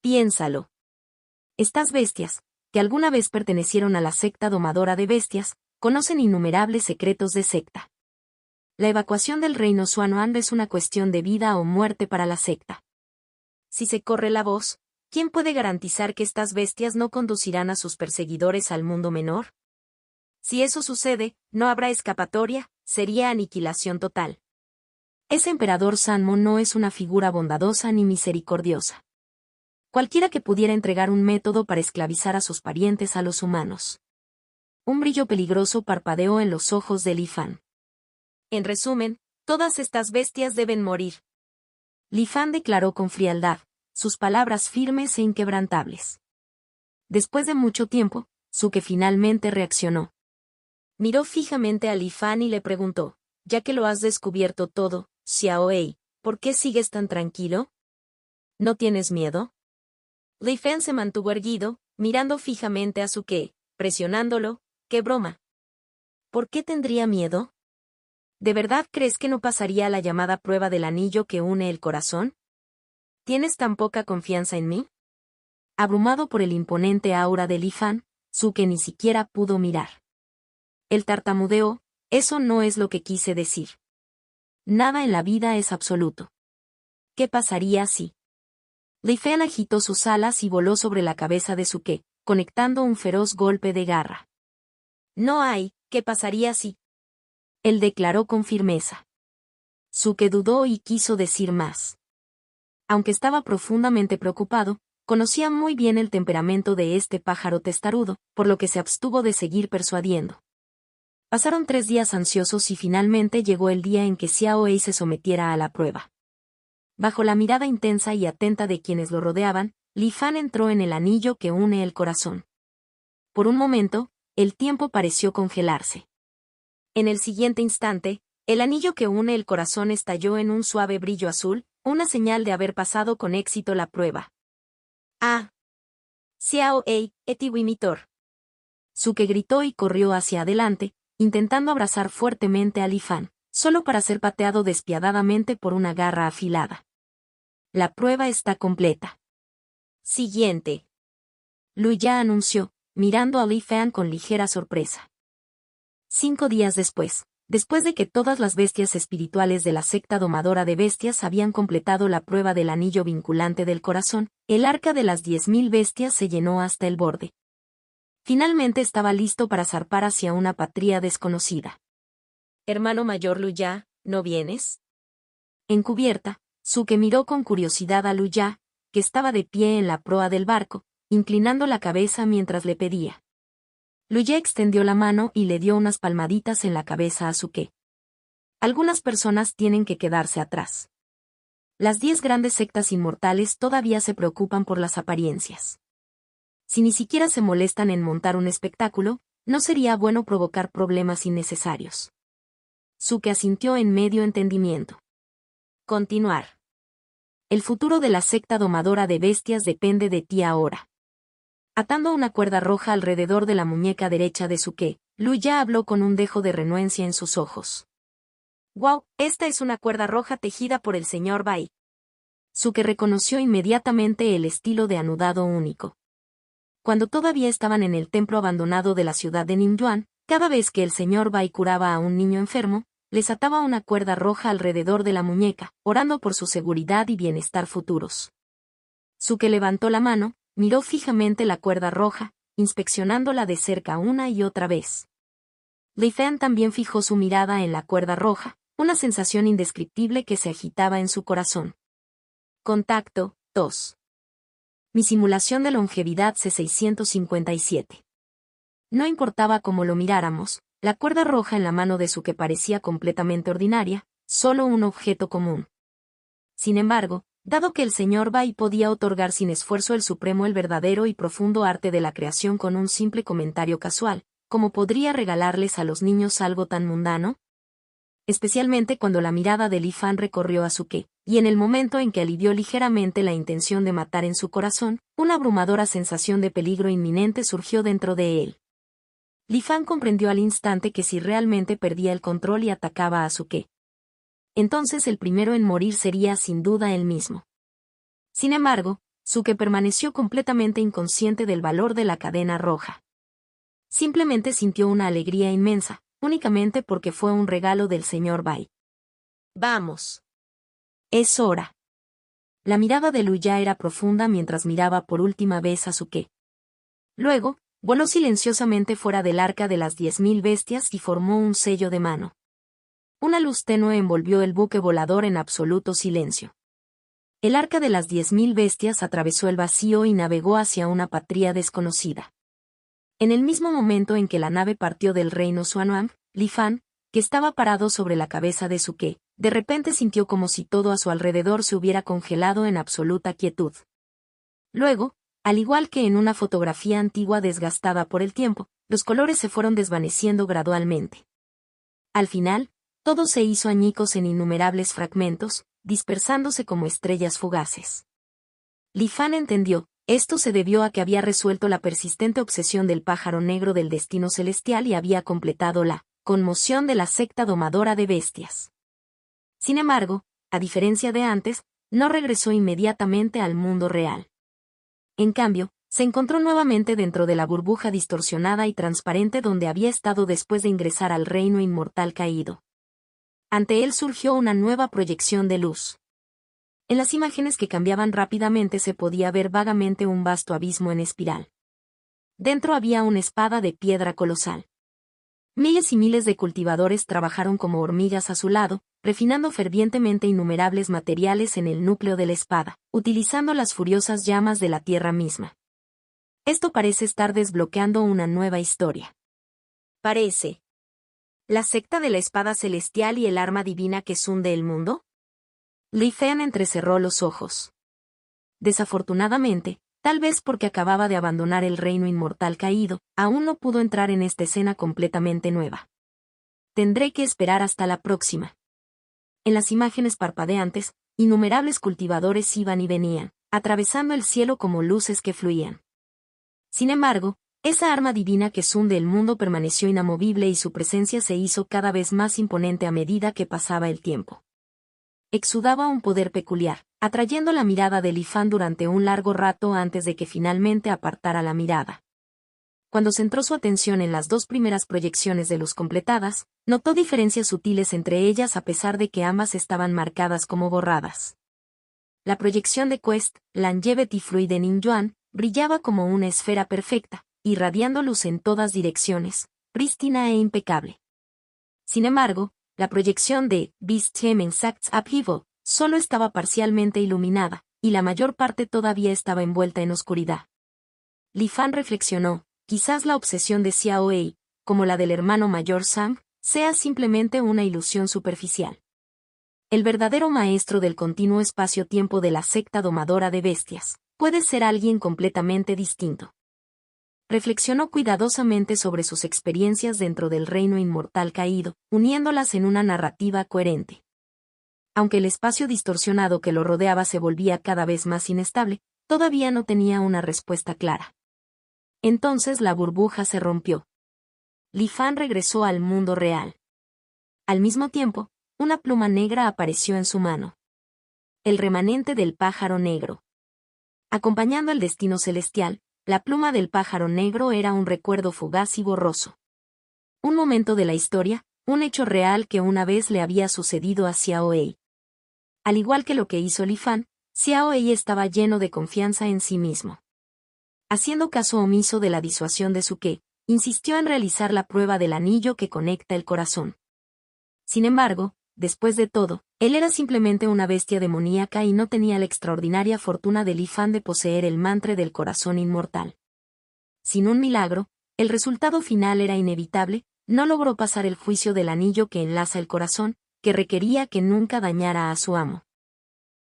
Piénsalo. Estas bestias, que alguna vez pertenecieron a la secta domadora de bestias, conocen innumerables secretos de secta. La evacuación del reino Xuanhuan es una cuestión de vida o muerte para la secta. Si se corre la voz, ¿quién puede garantizar que estas bestias no conducirán a sus perseguidores al mundo menor? Si eso sucede, no habrá escapatoria, sería aniquilación total. Ese emperador Sanmo no es una figura bondadosa ni misericordiosa. Cualquiera que pudiera entregar un método para esclavizar a sus parientes a los humanos. Un brillo peligroso parpadeó en los ojos de Li Fan. En resumen, todas estas bestias deben morir. Li Fan declaró con frialdad, sus palabras firmes e inquebrantables. Después de mucho tiempo, Suke finalmente reaccionó. Miró fijamente a Li Fan y le preguntó, ya que lo has descubierto todo, Xiao Ei, ¿por qué sigues tan tranquilo? ¿No tienes miedo? Li Fan se mantuvo erguido, mirando fijamente a Suke, presionándolo. ¡Qué broma! ¿Por qué tendría miedo? ¿De verdad crees que no pasaría la llamada prueba del anillo que une el corazón? ¿Tienes tan poca confianza en mí? Abrumado por el imponente aura de Li Fan, Suke ni siquiera pudo mirar. Él tartamudeó, eso no es lo que quise decir. Nada en la vida es absoluto. ¿Qué pasaría si? Li Fan agitó sus alas y voló sobre la cabeza de Suke, conectando un feroz golpe de garra. No hay, ¿qué pasaría si? Él declaró con firmeza. Suke dudó y quiso decir más. Aunque estaba profundamente preocupado, conocía muy bien el temperamento de este pájaro testarudo, por lo que se abstuvo de seguir persuadiendo. Pasaron 3 días ansiosos y finalmente llegó el día en que Xiao Ei se sometiera a la prueba. Bajo la mirada intensa y atenta de quienes lo rodeaban, Li Fan entró en el anillo que une el corazón. Por un momento, el tiempo pareció congelarse. En el siguiente instante, el anillo que une el corazón estalló en un suave brillo azul, una señal de haber pasado con éxito la prueba. ¡Ah! Xiao Ei, Etiwimitor. Suke gritó y corrió hacia adelante, intentando abrazar fuertemente a Li Fan, solo para ser pateado despiadadamente por una garra afilada. La prueba está completa. Siguiente. Luya anunció, mirando a Li Fan con ligera sorpresa. 5 días después de que todas las bestias espirituales de la secta domadora de bestias habían completado la prueba del anillo vinculante del corazón, el arca de las 10.000 bestias se llenó hasta el borde. Finalmente estaba listo para zarpar hacia una patria desconocida. Hermano mayor Luya, ¿no vienes? Encubierta, Suke miró con curiosidad a Luya, que estaba de pie en la proa del barco, inclinando la cabeza mientras le pedía. Luya extendió la mano y le dio unas palmaditas en la cabeza a Suke. Algunas personas tienen que quedarse atrás. Las 10 grandes sectas inmortales todavía se preocupan por las apariencias. Si ni siquiera se molestan en montar un espectáculo, no sería bueno provocar problemas innecesarios. Suke asintió en medio entendimiento. Continuar. El futuro de la secta domadora de bestias depende de ti ahora. Atando una cuerda roja alrededor de la muñeca derecha de Suke, Luya habló con un dejo de renuencia en sus ojos. «¡Wow! Esta es una cuerda roja tejida por el señor Bai». Suke reconoció inmediatamente el estilo de anudado único. Cuando todavía estaban en el templo abandonado de la ciudad de Ninyuan, cada vez que el señor Bai curaba a un niño enfermo, les ataba una cuerda roja alrededor de la muñeca, orando por su seguridad y bienestar futuros. Suke levantó la mano, miró fijamente la cuerda roja, inspeccionándola de cerca una y otra vez. Li Fan también fijó su mirada en la cuerda roja, una sensación indescriptible que se agitaba en su corazón. Contacto, 2. Mi simulación de longevidad C657. No importaba cómo lo miráramos, la cuerda roja en la mano de Suke parecía completamente ordinaria, solo un objeto común. Sin embargo, dado que el señor Bai podía otorgar sin esfuerzo el verdadero y profundo arte de la creación con un simple comentario casual, ¿cómo podría regalarles a los niños algo tan mundano? Especialmente cuando la mirada de Li Fan recorrió a Suke, y en el momento en que alivió ligeramente la intención de matar en su corazón, una abrumadora sensación de peligro inminente surgió dentro de él. Li Fan comprendió al instante que si realmente perdía el control y atacaba a Suke, entonces el primero en morir sería sin duda él mismo. Sin embargo, Suke permaneció completamente inconsciente del valor de la cadena roja. Simplemente sintió una alegría inmensa, únicamente porque fue un regalo del señor Bai. Vamos. Es hora. La mirada de Luya era profunda mientras miraba por última vez a Suke. Luego, voló silenciosamente fuera del arca de las 10.000 bestias y formó un sello de mano. Una luz tenue envolvió el buque volador en absoluto silencio. El arca de las 10.000 bestias atravesó el vacío y navegó hacia una patria desconocida. En el mismo momento en que la nave partió del reino Xuanwang, Li Fan, que estaba parado sobre la cabeza de Suke, de repente sintió como si todo a su alrededor se hubiera congelado en absoluta quietud. Luego, al igual que en una fotografía antigua desgastada por el tiempo, los colores se fueron desvaneciendo gradualmente. Al final, todo se hizo añicos en innumerables fragmentos, dispersándose como estrellas fugaces. Li Fan entendió, esto se debió a que había resuelto la persistente obsesión del pájaro negro del destino celestial y había completado la conmoción de la secta domadora de bestias. Sin embargo, a diferencia de antes, no regresó inmediatamente al mundo real. En cambio, se encontró nuevamente dentro de la burbuja distorsionada y transparente donde había estado después de ingresar al reino inmortal caído. Ante él surgió una nueva proyección de luz. En las imágenes que cambiaban rápidamente se podía ver vagamente un vasto abismo en espiral. Dentro había una espada de piedra colosal. Miles y miles de cultivadores trabajaron como hormigas a su lado, refinando fervientemente innumerables materiales en el núcleo de la espada, utilizando las furiosas llamas de la tierra misma. Esto parece estar desbloqueando una nueva historia. Parece. ¿La secta de la espada celestial y el arma divina que hunde el mundo? Li Fan entrecerró los ojos. Desafortunadamente, tal vez porque acababa de abandonar el reino inmortal caído, aún no pudo entrar en esta escena completamente nueva. Tendré que esperar hasta la próxima. En las imágenes parpadeantes, innumerables cultivadores iban y venían, atravesando el cielo como luces que fluían. Sin embargo, esa arma divina que hunde el mundo permaneció inamovible y su presencia se hizo cada vez más imponente a medida que pasaba el tiempo. Exudaba un poder peculiar, atrayendo la mirada de Li Fan durante un largo rato antes de que finalmente apartara la mirada. Cuando centró su atención en las dos primeras proyecciones de luz completadas, notó diferencias sutiles entre ellas a pesar de que ambas estaban marcadas como borradas. La proyección de Quest, Longevity Fluid en Yuan, brillaba como una esfera perfecta, irradiando luz en todas direcciones, prístina e impecable. Sin embargo, la proyección de Beast Gem Sacts Upheaval solo estaba parcialmente iluminada, y la mayor parte todavía estaba envuelta en oscuridad. Li Fan reflexionó, quizás la obsesión de Xiao Wei, como la del hermano mayor Sang, sea simplemente una ilusión superficial. El verdadero maestro del continuo espacio-tiempo de la secta domadora de bestias puede ser alguien completamente distinto. Reflexionó cuidadosamente sobre sus experiencias dentro del reino inmortal caído, uniéndolas en una narrativa coherente. Aunque el espacio distorsionado que lo rodeaba se volvía cada vez más inestable, todavía no tenía una respuesta clara. Entonces la burbuja se rompió. Li Fan regresó al mundo real. Al mismo tiempo, una pluma negra apareció en su mano. El remanente del pájaro negro. Acompañando el destino celestial, la pluma del pájaro negro era un recuerdo fugaz y borroso. Un momento de la historia, un hecho real que una vez le había sucedido a Xiao Wei. Al igual que lo que hizo Li Fan, Xiao Wei estaba lleno de confianza en sí mismo. Haciendo caso omiso de la disuasión de Suke, insistió en realizar la prueba del anillo que conecta el corazón. Sin embargo, después de todo, él era simplemente una bestia demoníaca y no tenía la extraordinaria fortuna de Li Fan de poseer el mantra del corazón inmortal. Sin un milagro, el resultado final era inevitable, no logró pasar el juicio del anillo que enlaza el corazón, que requería que nunca dañara a su amo.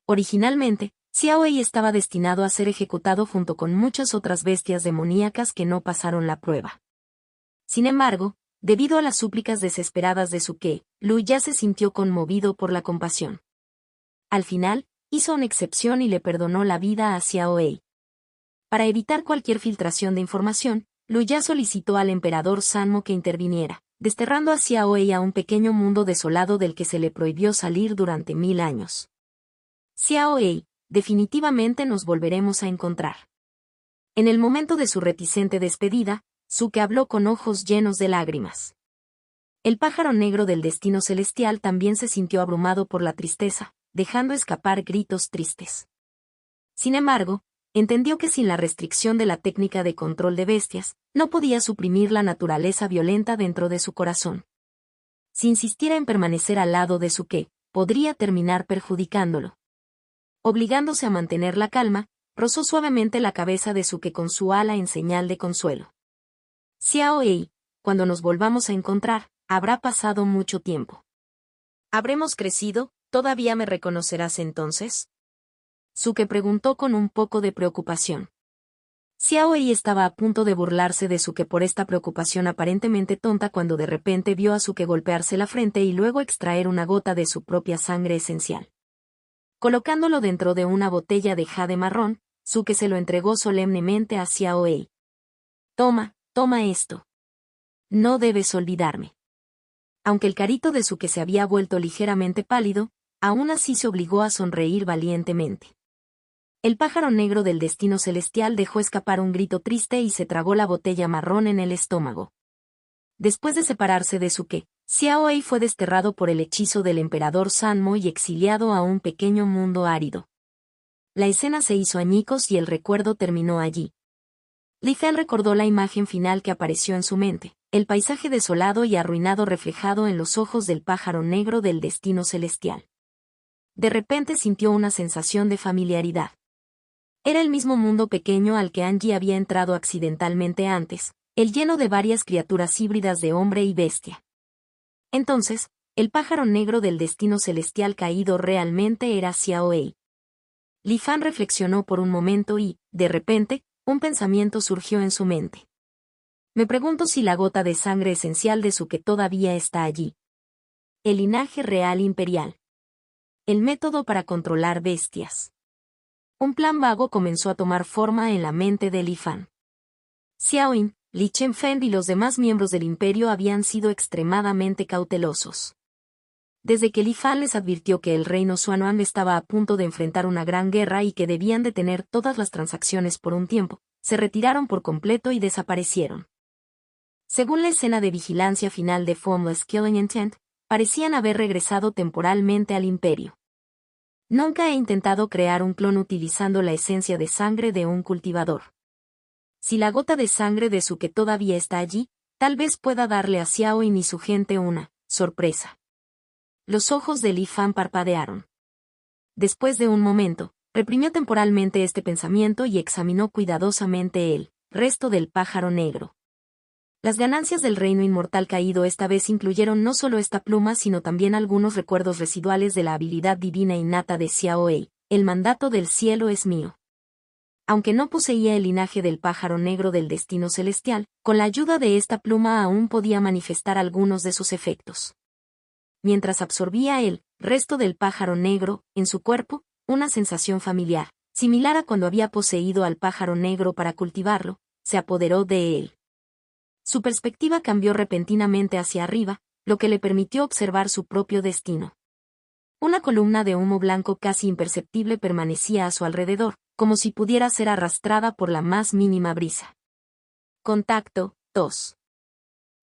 Originalmente, Xiao Wei estaba destinado a ser ejecutado junto con muchas otras bestias demoníacas que no pasaron la prueba. Sin embargo, debido a las súplicas desesperadas de Suke, Lu ya se sintió conmovido por la compasión. Al final, hizo una excepción y le perdonó la vida a Xiao Wei. Para evitar cualquier filtración de información, Lu ya solicitó al emperador Sanmo que interviniera, desterrando a Xiaoei a un pequeño mundo desolado del que se le prohibió salir durante 1000 años. Xiaoei, definitivamente nos volveremos a encontrar. En el momento de su reticente despedida, Suke habló con ojos llenos de lágrimas. El pájaro negro del destino celestial también se sintió abrumado por la tristeza, dejando escapar gritos tristes. Sin embargo, entendió que sin la restricción de la técnica de control de bestias, no podía suprimir la naturaleza violenta dentro de su corazón. Si insistiera en permanecer al lado de Suke, podría terminar perjudicándolo. Obligándose a mantener la calma, rozó suavemente la cabeza de Suke con su ala en señal de consuelo. Xiaoei, cuando nos volvamos a encontrar, habrá pasado mucho tiempo. ¿Habremos crecido? ¿Todavía me reconocerás entonces? Suke preguntó con un poco de preocupación. Xiaoei estaba a punto de burlarse de Suke por esta preocupación aparentemente tonta cuando de repente vio a Suke golpearse la frente y luego extraer una gota de su propia sangre esencial. Colocándolo dentro de una botella de jade marrón, Suke se lo entregó solemnemente a Xiaoei. Toma esto. No debes olvidarme. Aunque el carito de Suke se había vuelto ligeramente pálido, aún así se obligó a sonreír valientemente. El pájaro negro del destino celestial dejó escapar un grito triste y se tragó la botella marrón en el estómago. Después de separarse de Suke, Xiaoei fue desterrado por el hechizo del emperador Sanmo y exiliado a un pequeño mundo árido. La escena se hizo añicos y el recuerdo terminó allí. Li Fan recordó la imagen final que apareció en su mente, el paisaje desolado y arruinado reflejado en los ojos del pájaro negro del destino celestial. De repente sintió una sensación de familiaridad. Era el mismo mundo pequeño al que Angie había entrado accidentalmente antes, el lleno de varias criaturas híbridas de hombre y bestia. Entonces, el pájaro negro del destino celestial caído realmente era Xiaoei. Li Fan reflexionó por un momento y, de repente, un pensamiento surgió en su mente. Me pregunto si la gota de sangre esencial de Suke todavía está allí. El linaje real imperial. El método para controlar bestias. Un plan vago comenzó a tomar forma en la mente de Li Fan. Xiaoyin, Li Chenfeng y los demás miembros del imperio habían sido extremadamente cautelosos. Desde que Li Fan les advirtió que el reino Xuan'an estaba a punto de enfrentar una gran guerra y que debían detener todas las transacciones por un tiempo, se retiraron por completo y desaparecieron. Según la escena de vigilancia final de Formless Killing Intent, parecían haber regresado temporalmente al imperio. Nunca he intentado crear un clon utilizando la esencia de sangre de un cultivador. Si la gota de sangre de Suke todavía está allí, tal vez pueda darle a Xiaoyin y su gente una sorpresa. Los ojos de Li Fan parpadearon. Después de un momento, reprimió temporalmente este pensamiento y examinó cuidadosamente el resto del pájaro negro. Las ganancias del reino inmortal caído esta vez incluyeron no solo esta pluma sino también algunos recuerdos residuales de la habilidad divina innata de Xiaoei, el mandato del cielo es mío. Aunque no poseía el linaje del pájaro negro del destino celestial, con la ayuda de esta pluma aún podía manifestar algunos de sus efectos. Mientras absorbía el resto del pájaro negro en su cuerpo, una sensación familiar, similar a cuando había poseído al pájaro negro para cultivarlo, se apoderó de él. Su perspectiva cambió repentinamente hacia arriba, lo que le permitió observar su propio destino. Una columna de humo blanco casi imperceptible permanecía a su alrededor, como si pudiera ser arrastrada por la más mínima brisa. Contacto 2.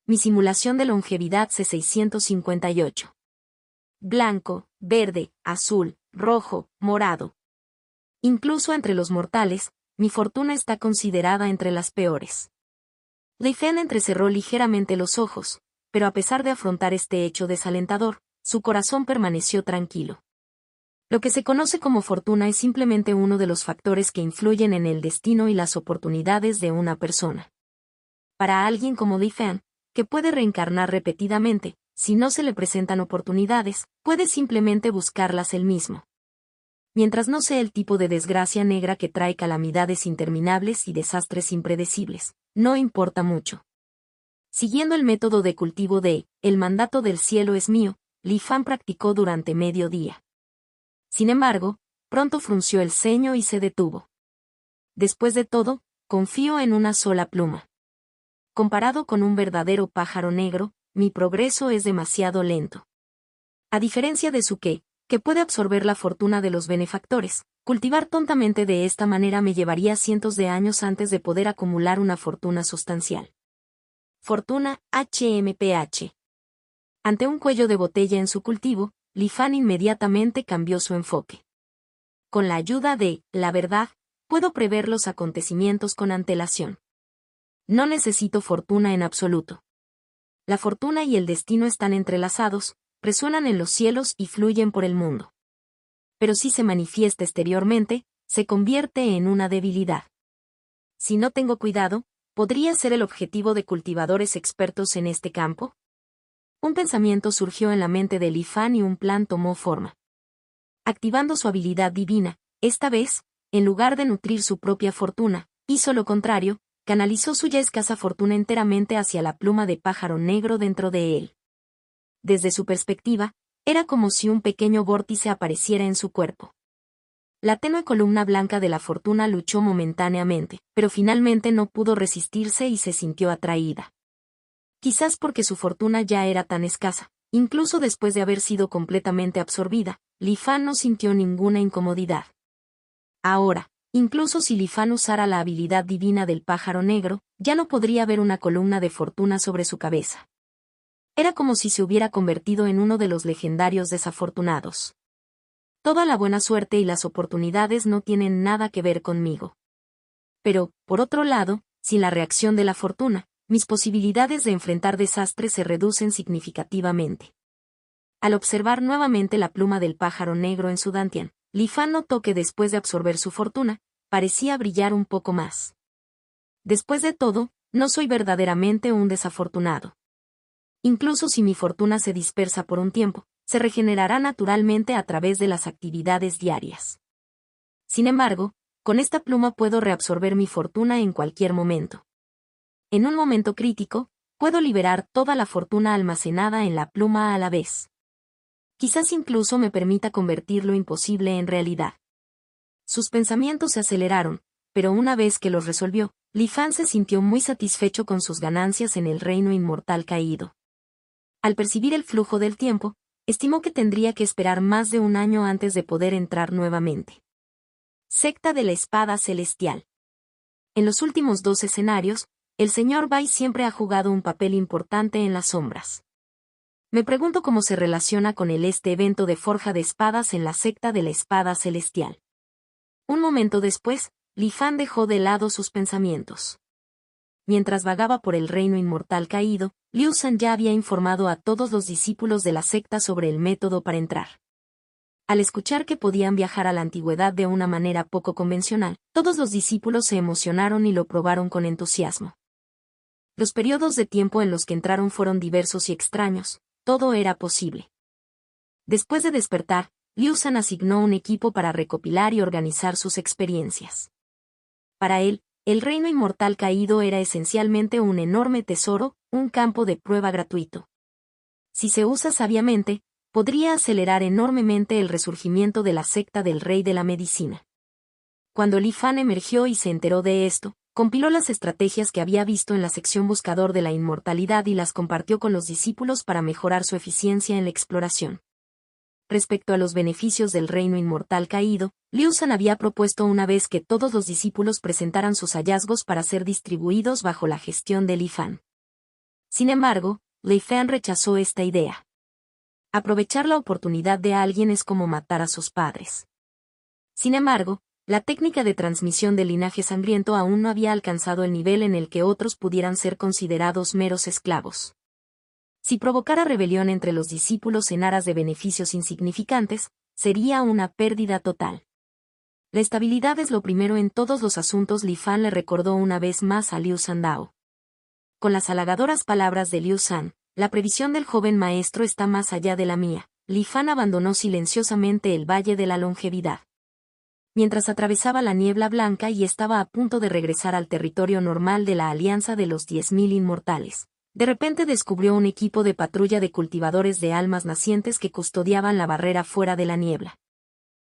Mi simulación de longevidad C658. Blanco, verde, azul, rojo, morado. Incluso entre los mortales, mi fortuna está considerada entre las peores. Li Fan entrecerró ligeramente los ojos, pero a pesar de afrontar este hecho desalentador, su corazón permaneció tranquilo. Lo que se conoce como fortuna es simplemente uno de los factores que influyen en el destino y las oportunidades de una persona. Para alguien como Li Fan, que puede reencarnar repetidamente, si no se le presentan oportunidades, puede simplemente buscarlas él mismo. Mientras no sea el tipo de desgracia negra que trae calamidades interminables y desastres impredecibles, no importa mucho. Siguiendo el método de cultivo de el mandato del cielo es mío, Li Fan practicó durante medio día. Sin embargo, pronto frunció el ceño y se detuvo. Después de todo, confío en una sola pluma. Comparado con un verdadero pájaro negro, mi progreso es demasiado lento. A diferencia de Suke, que puede absorber la fortuna de los benefactores, cultivar tontamente de esta manera me llevaría cientos de años antes de poder acumular una fortuna sustancial. Fortuna, HMPH. Ante un cuello de botella en su cultivo, Li Fan inmediatamente cambió su enfoque. Con la ayuda de la verdad, puedo prever los acontecimientos con antelación. No necesito fortuna en absoluto. La fortuna y el destino están entrelazados, resuenan en los cielos y fluyen por el mundo. Pero si se manifiesta exteriormente, se convierte en una debilidad. Si no tengo cuidado, ¿podría ser el objetivo de cultivadores expertos en este campo? Un pensamiento surgió en la mente de Li Fan y un plan tomó forma. Activando su habilidad divina, esta vez, en lugar de nutrir su propia fortuna, hizo lo contrario, canalizó su ya escasa fortuna enteramente hacia la pluma de pájaro negro dentro de él. Desde su perspectiva, era como si un pequeño vórtice apareciera en su cuerpo. La tenue columna blanca de la fortuna luchó momentáneamente, pero finalmente no pudo resistirse y se sintió atraída. Quizás porque su fortuna ya era tan escasa, incluso después de haber sido completamente absorbida, Li Fan no sintió ninguna incomodidad. Ahora, incluso si Li Fan usara la habilidad divina del pájaro negro, ya no podría ver una columna de fortuna sobre su cabeza. Era como si se hubiera convertido en uno de los legendarios desafortunados. Toda la buena suerte y las oportunidades no tienen nada que ver conmigo. Pero, por otro lado, sin la reacción de la fortuna, mis posibilidades de enfrentar desastres se reducen significativamente. Al observar nuevamente la pluma del pájaro negro en su dantian, Li Fan notó que después de absorber su fortuna, parecía brillar un poco más. Después de todo, no soy verdaderamente un desafortunado. Incluso si mi fortuna se dispersa por un tiempo, se regenerará naturalmente a través de las actividades diarias. Sin embargo, con esta pluma puedo reabsorber mi fortuna en cualquier momento. En un momento crítico, puedo liberar toda la fortuna almacenada en la pluma a la vez. Quizás incluso me permita convertir lo imposible en realidad. Sus pensamientos se aceleraron, pero una vez que los resolvió, Li Fan se sintió muy satisfecho con sus ganancias en el reino inmortal caído. Al percibir el flujo del tiempo, estimó que tendría que esperar más de un año antes de poder entrar nuevamente. Secta de la Espada Celestial. En los últimos 2 escenarios, el Sr. Bai siempre ha jugado un papel importante en las sombras. Me pregunto cómo se relaciona con este evento de forja de espadas en la Secta de la Espada Celestial. Un momento después, Li Fan dejó de lado sus pensamientos. Mientras vagaba por el reino inmortal caído, Liu San ya había informado a todos los discípulos de la secta sobre el método para entrar. Al escuchar que podían viajar a la antigüedad de una manera poco convencional, todos los discípulos se emocionaron y lo probaron con entusiasmo. Los periodos de tiempo en los que entraron fueron diversos y extraños, todo era posible. Después de despertar, Liu San asignó un equipo para recopilar y organizar sus experiencias. Para él, el reino inmortal caído era esencialmente un enorme tesoro, un campo de prueba gratuito. Si se usa sabiamente, podría acelerar enormemente el resurgimiento de la secta del rey de la medicina. Cuando Li Fan emergió y se enteró de esto, compiló las estrategias que había visto en la sección buscador de la inmortalidad y las compartió con los discípulos para mejorar su eficiencia en la exploración. Respecto a los beneficios del reino inmortal caído, Liu San había propuesto una vez que todos los discípulos presentaran sus hallazgos para ser distribuidos bajo la gestión de Li Fan. Sin embargo, Li Fan rechazó esta idea. Aprovechar la oportunidad de alguien es como matar a sus padres. Sin embargo, la técnica de transmisión del linaje sangriento aún no había alcanzado el nivel en el que otros pudieran ser considerados meros esclavos. Si provocara rebelión entre los discípulos en aras de beneficios insignificantes, sería una pérdida total. La estabilidad es lo primero en todos los asuntos. Li Fan le recordó una vez más a Liu Sandao. Con las halagadoras palabras de Liu San, la previsión del joven maestro está más allá de la mía. Li Fan abandonó silenciosamente el Valle de la Longevidad. Mientras atravesaba la niebla blanca y estaba a punto de regresar al territorio normal de la Alianza de los 10.000 Inmortales, de repente descubrió un equipo de patrulla de cultivadores de almas nacientes que custodiaban la barrera fuera de la niebla.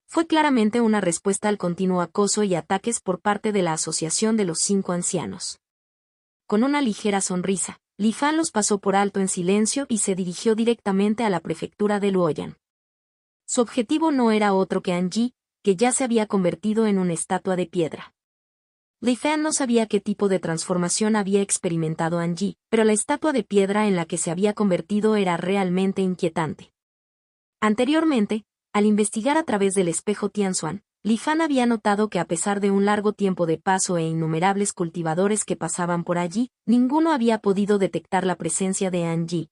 Fue claramente una respuesta al continuo acoso y ataques por parte de la Asociación de los 5 Ancianos. Con una ligera sonrisa, Li Fan los pasó por alto en silencio y se dirigió directamente a la prefectura de Luoyang. Su objetivo no era otro que Anji, que ya se había convertido en una estatua de piedra. Li Fan no sabía qué tipo de transformación había experimentado Anji, pero la estatua de piedra en la que se había convertido era realmente inquietante. Anteriormente, al investigar a través del espejo Tianxuan, Li Fan había notado que a pesar de un largo tiempo de paso e innumerables cultivadores que pasaban por allí, ninguno había podido detectar la presencia de Anji.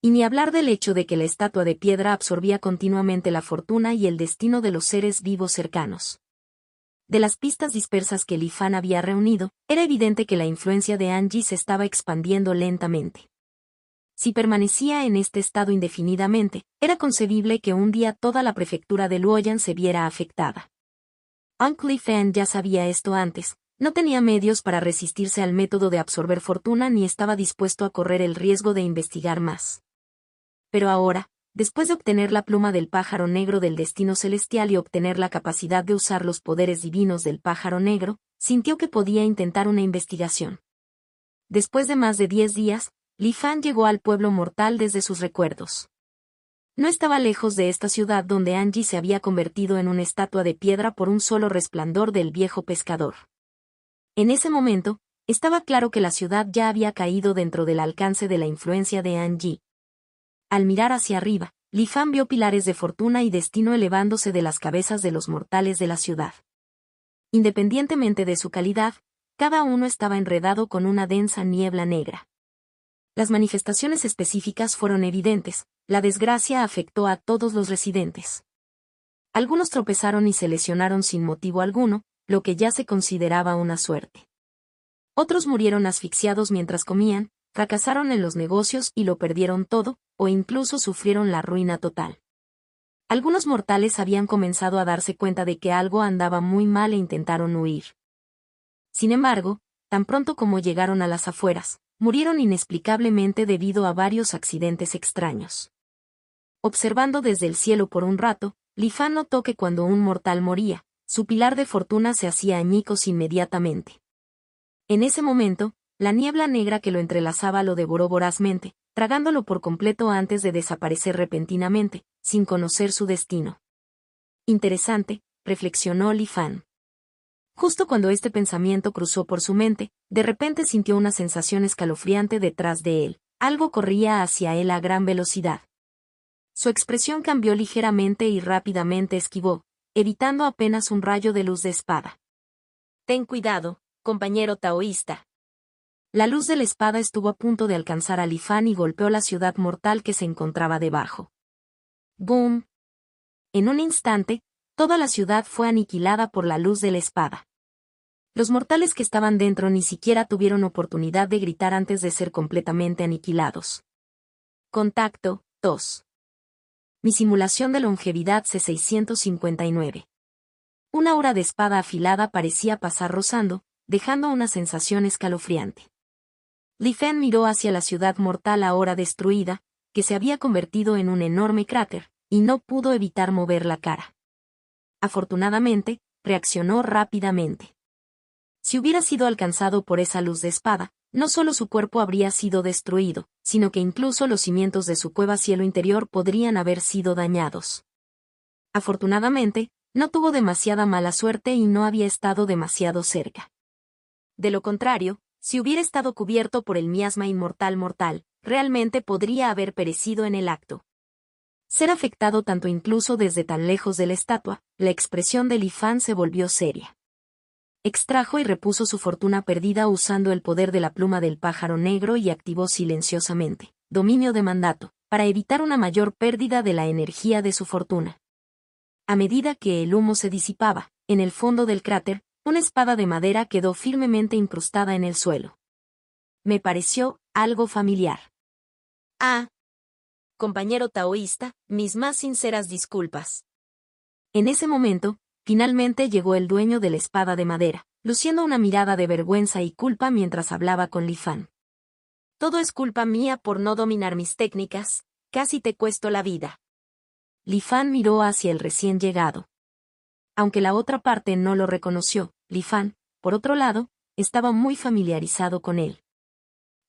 Y ni hablar del hecho de que la estatua de piedra absorbía continuamente la fortuna y el destino de los seres vivos cercanos. De las pistas dispersas que Li Fan había reunido, era evidente que la influencia de Anji se estaba expandiendo lentamente. Si permanecía en este estado indefinidamente, era concebible que un día toda la prefectura de Luoyang se viera afectada. Aunque Li Fan ya sabía esto antes, no tenía medios para resistirse al método de absorber fortuna ni estaba dispuesto a correr el riesgo de investigar más. Pero ahora, después de obtener la pluma del pájaro negro del destino celestial y obtener la capacidad de usar los poderes divinos del pájaro negro, sintió que podía intentar una investigación. Después de más de 10 días, Li Fan llegó al pueblo mortal desde sus recuerdos. No estaba lejos de esta ciudad donde Anji se había convertido en una estatua de piedra por un solo resplandor del viejo pescador. En ese momento, estaba claro que la ciudad ya había caído dentro del alcance de la influencia de Anji. Al mirar hacia arriba, Li Fan vio pilares de fortuna y destino elevándose de las cabezas de los mortales de la ciudad. Independientemente de su calidad, cada uno estaba enredado con una densa niebla negra. Las manifestaciones específicas fueron evidentes, la desgracia afectó a todos los residentes. Algunos tropezaron y se lesionaron sin motivo alguno, lo que ya se consideraba una suerte. Otros murieron asfixiados mientras comían, fracasaron en los negocios y lo perdieron todo, o incluso sufrieron la ruina total. Algunos mortales habían comenzado a darse cuenta de que algo andaba muy mal e intentaron huir. Sin embargo, tan pronto como llegaron a las afueras, murieron inexplicablemente debido a varios accidentes extraños. Observando desde el cielo por un rato, Li Fan notó que cuando un mortal moría, su pilar de fortuna se hacía añicos inmediatamente. En ese momento, la niebla negra que lo entrelazaba lo devoró vorazmente, tragándolo por completo antes de desaparecer repentinamente, sin conocer su destino. Interesante, reflexionó Li Fan. Justo cuando este pensamiento cruzó por su mente, de repente sintió una sensación escalofriante detrás de él. Algo corría hacia él a gran velocidad. Su expresión cambió ligeramente y rápidamente esquivó, evitando apenas un rayo de luz de espada. Ten cuidado, compañero taoísta. La luz de la espada estuvo a punto de alcanzar a Li Fan y golpeó la ciudad mortal que se encontraba debajo. ¡Boom! En un instante, toda la ciudad fue aniquilada por la luz de la espada. Los mortales que estaban dentro ni siquiera tuvieron oportunidad de gritar antes de ser completamente aniquilados. Contacto, tos. Mi simulación de longevidad C659. Una hora de espada afilada parecía pasar rozando, dejando una sensación escalofriante. Li Fan miró hacia la ciudad mortal ahora destruida, que se había convertido en un enorme cráter, y no pudo evitar mover la cara. Afortunadamente, reaccionó rápidamente. Si hubiera sido alcanzado por esa luz de espada, no solo su cuerpo habría sido destruido, sino que incluso los cimientos de su cueva cielo interior podrían haber sido dañados. Afortunadamente, no tuvo demasiada mala suerte y no había estado demasiado cerca. De lo contrario, si hubiera estado cubierto por el miasma inmortal mortal, realmente podría haber perecido en el acto. Ser afectado tanto incluso desde tan lejos de la estatua, la expresión de Li Fan se volvió seria. Extrajo y repuso su fortuna perdida usando el poder de la pluma del pájaro negro y activó silenciosamente, dominio de mandato, para evitar una mayor pérdida de la energía de su fortuna. A medida que el humo se disipaba, en el fondo del cráter, una espada de madera quedó firmemente incrustada en el suelo. Me pareció algo familiar. Ah, compañero taoísta, mis más sinceras disculpas. En ese momento, finalmente llegó el dueño de la espada de madera, luciendo una mirada de vergüenza y culpa mientras hablaba con Li Fan. Todo es culpa mía por no dominar mis técnicas, casi te cuesto la vida. Li Fan miró hacia el recién llegado. Aunque la otra parte no lo reconoció, Li Fan, por otro lado, estaba muy familiarizado con él.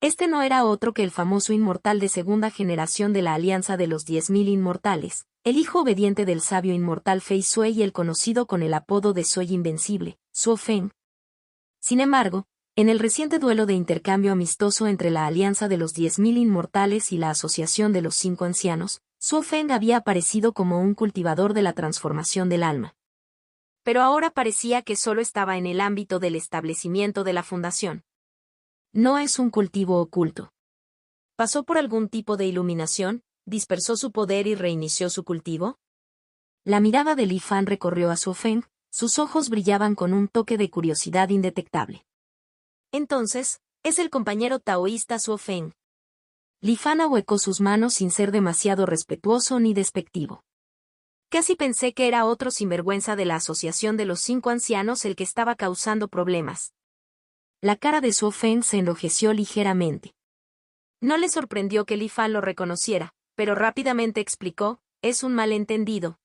Este no era otro que el famoso inmortal de segunda generación de la Alianza de los 10.000 Inmortales, el hijo obediente del sabio inmortal Fei Sui y el conocido con el apodo de Soy Invencible, Suo Feng. Sin embargo, en el reciente duelo de intercambio amistoso entre la Alianza de los 10.000 Inmortales y la Asociación de los Cinco Ancianos, Suo Feng había aparecido como un cultivador de la transformación del alma. Pero ahora parecía que solo estaba en el ámbito del establecimiento de la fundación. No es un cultivo oculto. ¿Pasó por algún tipo de iluminación, dispersó su poder y reinició su cultivo? La mirada de Li Fan recorrió a Suo Feng, sus ojos brillaban con un toque de curiosidad indetectable. Entonces, es el compañero taoísta Suo Feng. Li Fan ahuecó sus manos sin ser demasiado respetuoso ni despectivo. Casi pensé que era otro sinvergüenza de la Asociación de los Cinco Ancianos el que estaba causando problemas. La cara de Suo Feng se enrojeció ligeramente. No le sorprendió que Li Fan lo reconociera, pero rápidamente explicó, es un malentendido.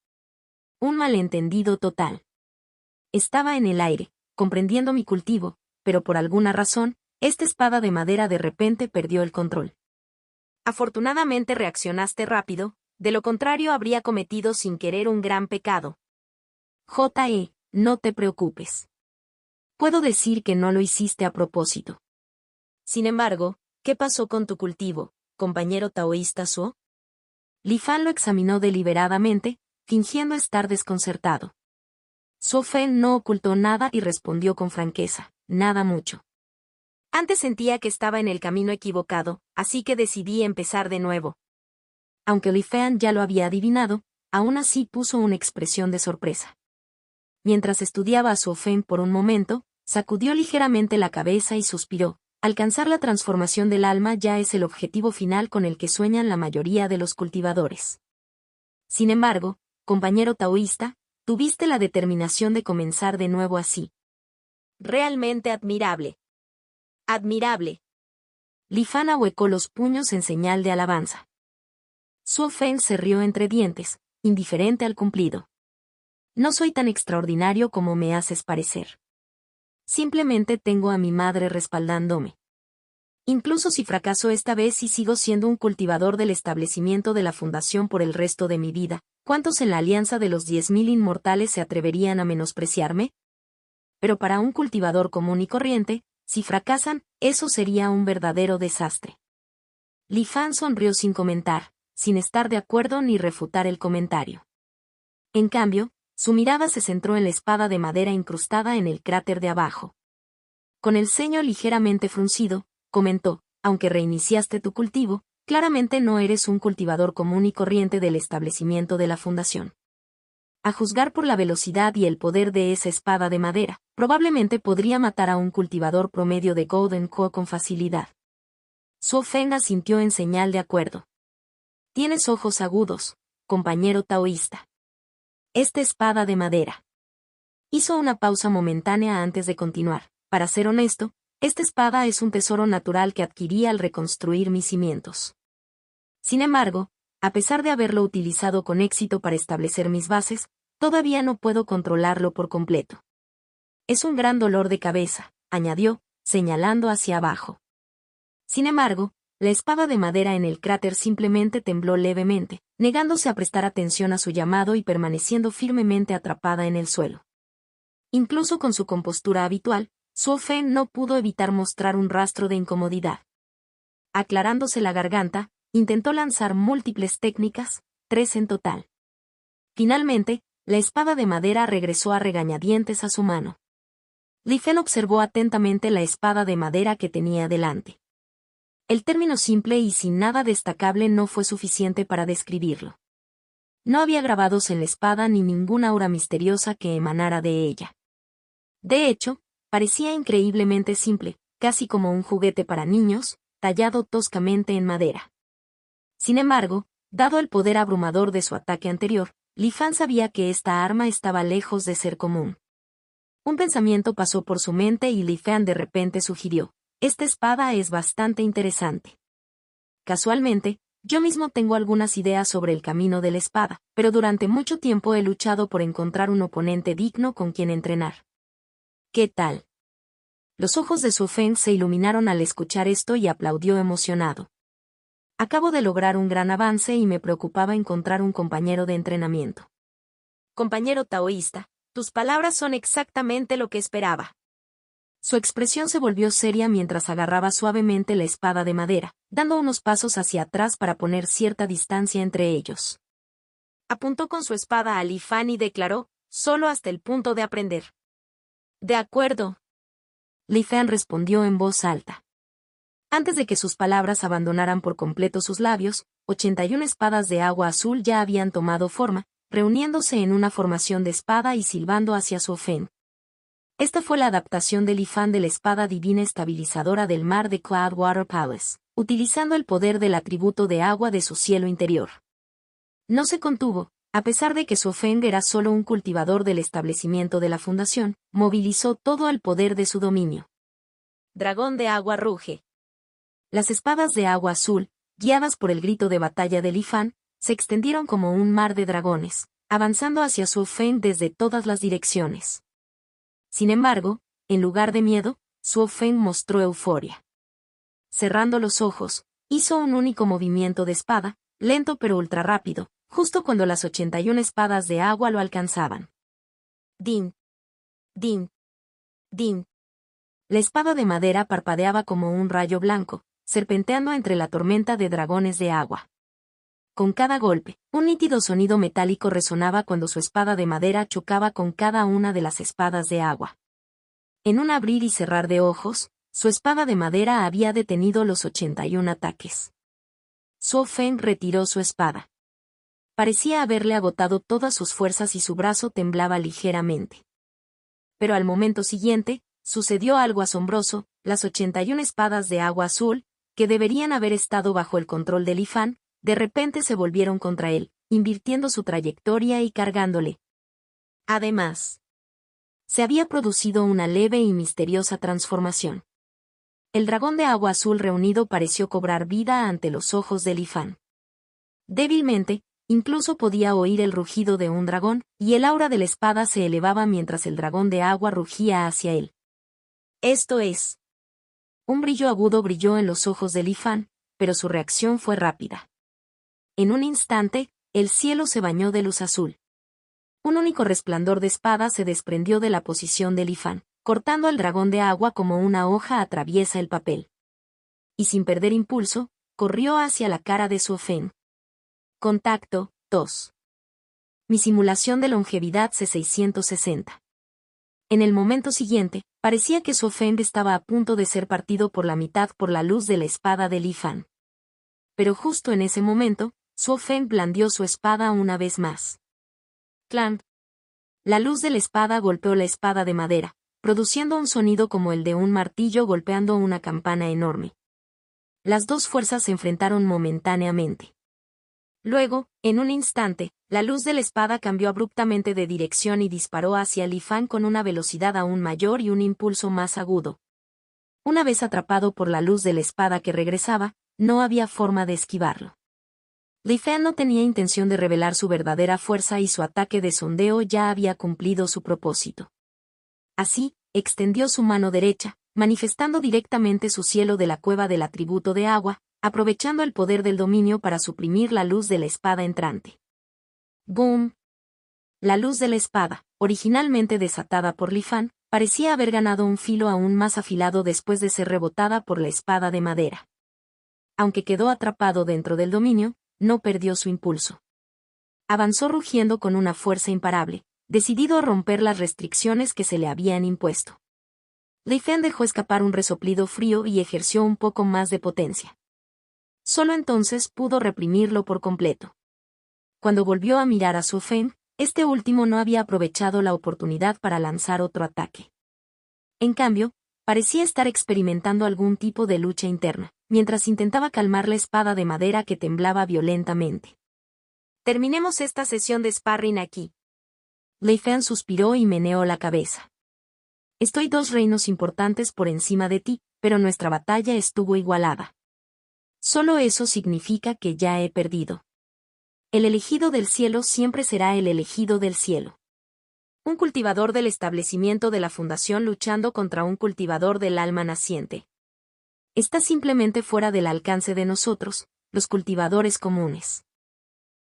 Un malentendido total. Estaba en el aire, comprendiendo mi cultivo, pero por alguna razón, esta espada de madera de repente perdió el control. Afortunadamente reaccionaste rápido, de lo contrario habría cometido sin querer un gran pecado. No te preocupes. Puedo decir que no lo hiciste a propósito. Sin embargo, ¿qué pasó con tu cultivo, compañero taoísta Suo? Li Fan lo examinó deliberadamente, fingiendo estar desconcertado. Suo Feng no ocultó nada y respondió con franqueza, nada mucho. Antes sentía que estaba en el camino equivocado, así que decidí empezar de nuevo. Aunque Li Fan ya lo había adivinado, aún así puso una expresión de sorpresa. Mientras estudiaba a Suo Feng por un momento, sacudió ligeramente la cabeza y suspiró. Alcanzar la transformación del alma ya es el objetivo final con el que sueñan la mayoría de los cultivadores. Sin embargo, compañero taoísta, tuviste la determinación de comenzar de nuevo así. Realmente admirable. Admirable. Li Fan ahuecó los puños en señal de alabanza. Suo Feng se rió entre dientes, indiferente al cumplido. No soy tan extraordinario como me haces parecer. Simplemente tengo a mi madre respaldándome. Incluso si fracaso esta vez y sigo siendo un cultivador del establecimiento de la fundación por el resto de mi vida, ¿cuántos en la alianza de los 10.000 inmortales se atreverían a menospreciarme? Pero para un cultivador común y corriente, si fracasan, eso sería un verdadero desastre. Li Fan sonrió sin comentar, sin estar de acuerdo ni refutar el comentario. En cambio, su mirada se centró en la espada de madera incrustada en el cráter de abajo. Con el ceño ligeramente fruncido, comentó, aunque reiniciaste tu cultivo, claramente no eres un cultivador común y corriente del establecimiento de la fundación. A juzgar por la velocidad y el poder de esa espada de madera, probablemente podría matar a un cultivador promedio de Golden Core con facilidad. Suo Feng asintió en señal de acuerdo. Tienes ojos agudos, compañero taoísta. Esta espada de madera. Hizo una pausa momentánea antes de continuar. Para ser honesto, esta espada es un tesoro natural que adquirí al reconstruir mis cimientos. Sin embargo, a pesar de haberlo utilizado con éxito para establecer mis bases, todavía no puedo controlarlo por completo. Es un gran dolor de cabeza, añadió, señalando hacia abajo. Sin embargo, la espada de madera en el cráter simplemente tembló levemente, negándose a prestar atención a su llamado y permaneciendo firmemente atrapada en el suelo. Incluso con su compostura habitual, Suo Feng no pudo evitar mostrar un rastro de incomodidad. Aclarándose la garganta, intentó lanzar múltiples técnicas, 3 en total. Finalmente, la espada de madera regresó a regañadientes a su mano. Li Fan observó atentamente la espada de madera que tenía delante. El término simple y sin nada destacable no fue suficiente para describirlo. No había grabados en la espada ni ninguna aura misteriosa que emanara de ella. De hecho, parecía increíblemente simple, casi como un juguete para niños, tallado toscamente en madera. Sin embargo, dado el poder abrumador de su ataque anterior, Li Fan sabía que esta arma estaba lejos de ser común. Un pensamiento pasó por su mente y Li Fan de repente sugirió, esta espada es bastante interesante. Casualmente, yo mismo tengo algunas ideas sobre el camino de la espada, pero durante mucho tiempo he luchado por encontrar un oponente digno con quien entrenar. ¿Qué tal? Los ojos de Su Feng se iluminaron al escuchar esto y aplaudió emocionado. Acabo de lograr un gran avance y me preocupaba encontrar un compañero de entrenamiento. Compañero taoísta, tus palabras son exactamente lo que esperaba. Su expresión se volvió seria mientras agarraba suavemente la espada de madera, dando unos pasos hacia atrás para poner cierta distancia entre ellos. Apuntó con su espada a Li Fan y declaró, solo hasta el punto de aprender. De acuerdo. Li Fan respondió en voz alta. Antes de que sus palabras abandonaran por completo sus labios, 81 espadas de agua azul ya habían tomado forma, reuniéndose en una formación de espada y silbando hacia Su Feng. Esta fue la adaptación de Li Fan de la espada divina estabilizadora del mar de Cloudwater Palace, utilizando el poder del atributo de agua de su cielo interior. No se contuvo, a pesar de que Su Feng era solo un cultivador del establecimiento de la fundación, movilizó todo el poder de su dominio. Dragón de agua ruge. Las espadas de agua azul, guiadas por el grito de batalla de Li Fan, se extendieron como un mar de dragones, avanzando hacia Su Feng desde todas las direcciones. Sin embargo, en lugar de miedo, Su Feng mostró euforia. Cerrando los ojos, hizo un único movimiento de espada, lento pero ultra rápido, justo cuando las 81 espadas de agua lo alcanzaban. Din. Din. Din. La espada de madera parpadeaba como un rayo blanco, serpenteando entre la tormenta de dragones de agua. Con cada golpe, un nítido sonido metálico resonaba cuando su espada de madera chocaba con cada una de las espadas de agua. En un abrir y cerrar de ojos, su espada de madera había detenido los 81 ataques. Su Feng retiró su espada. Parecía haberle agotado todas sus fuerzas y su brazo temblaba ligeramente. Pero al momento siguiente, sucedió algo asombroso, las 81 espadas de agua azul, que deberían haber estado bajo el control de Li Fan, de repente se volvieron contra él, invirtiendo su trayectoria y cargándole. Además, se había producido una leve y misteriosa transformación. El dragón de agua azul reunido pareció cobrar vida ante los ojos de Li Fan. Débilmente, incluso podía oír el rugido de un dragón, y el aura de la espada se elevaba mientras el dragón de agua rugía hacia él. Esto es. Un brillo agudo brilló en los ojos de Li Fan, pero su reacción fue rápida. En un instante, el cielo se bañó de luz azul. Un único resplandor de espada se desprendió de la posición de Li Fan, cortando al dragón de agua como una hoja atraviesa el papel. Y sin perder impulso, corrió hacia la cara de Su Feng. Contacto, 2. Mi simulación de longevidad C660. En el momento siguiente, parecía que Su Feng estaba a punto de ser partido por la mitad por la luz de la espada de Li Fan. Pero justo en ese momento, Su Feng blandió su espada una vez más. Clank. La luz de la espada golpeó la espada de madera, produciendo un sonido como el de un martillo golpeando una campana enorme. Las dos fuerzas se enfrentaron momentáneamente. Luego, en un instante, la luz de la espada cambió abruptamente de dirección y disparó hacia Li Fan con una velocidad aún mayor y un impulso más agudo. Una vez atrapado por la luz de la espada que regresaba, no había forma de esquivarlo. Li Fan no tenía intención de revelar su verdadera fuerza y su ataque de sondeo ya había cumplido su propósito. Así, extendió su mano derecha, manifestando directamente su cielo de la cueva del atributo de agua, aprovechando el poder del dominio para suprimir la luz de la espada entrante. ¡Boom! La luz de la espada, originalmente desatada por Li Fan, parecía haber ganado un filo aún más afilado después de ser rebotada por la espada de madera. Aunque quedó atrapado dentro del dominio, no perdió su impulso. Avanzó rugiendo con una fuerza imparable, decidido a romper las restricciones que se le habían impuesto. Li Fan dejó escapar un resoplido frío y ejerció un poco más de potencia. Solo entonces pudo reprimirlo por completo. Cuando volvió a mirar a Su Feng, este último no había aprovechado la oportunidad para lanzar otro ataque. En cambio, parecía estar experimentando algún tipo de lucha interna, mientras intentaba calmar la espada de madera que temblaba violentamente. Terminemos esta sesión de sparring aquí. Li Fan suspiró y meneó la cabeza. Estoy 2 reinos importantes por encima de ti, pero nuestra batalla estuvo igualada. Solo eso significa que ya he perdido. El elegido del cielo siempre será el elegido del cielo. Un cultivador del establecimiento de la fundación luchando contra un cultivador del alma naciente. Está simplemente fuera del alcance de nosotros, los cultivadores comunes.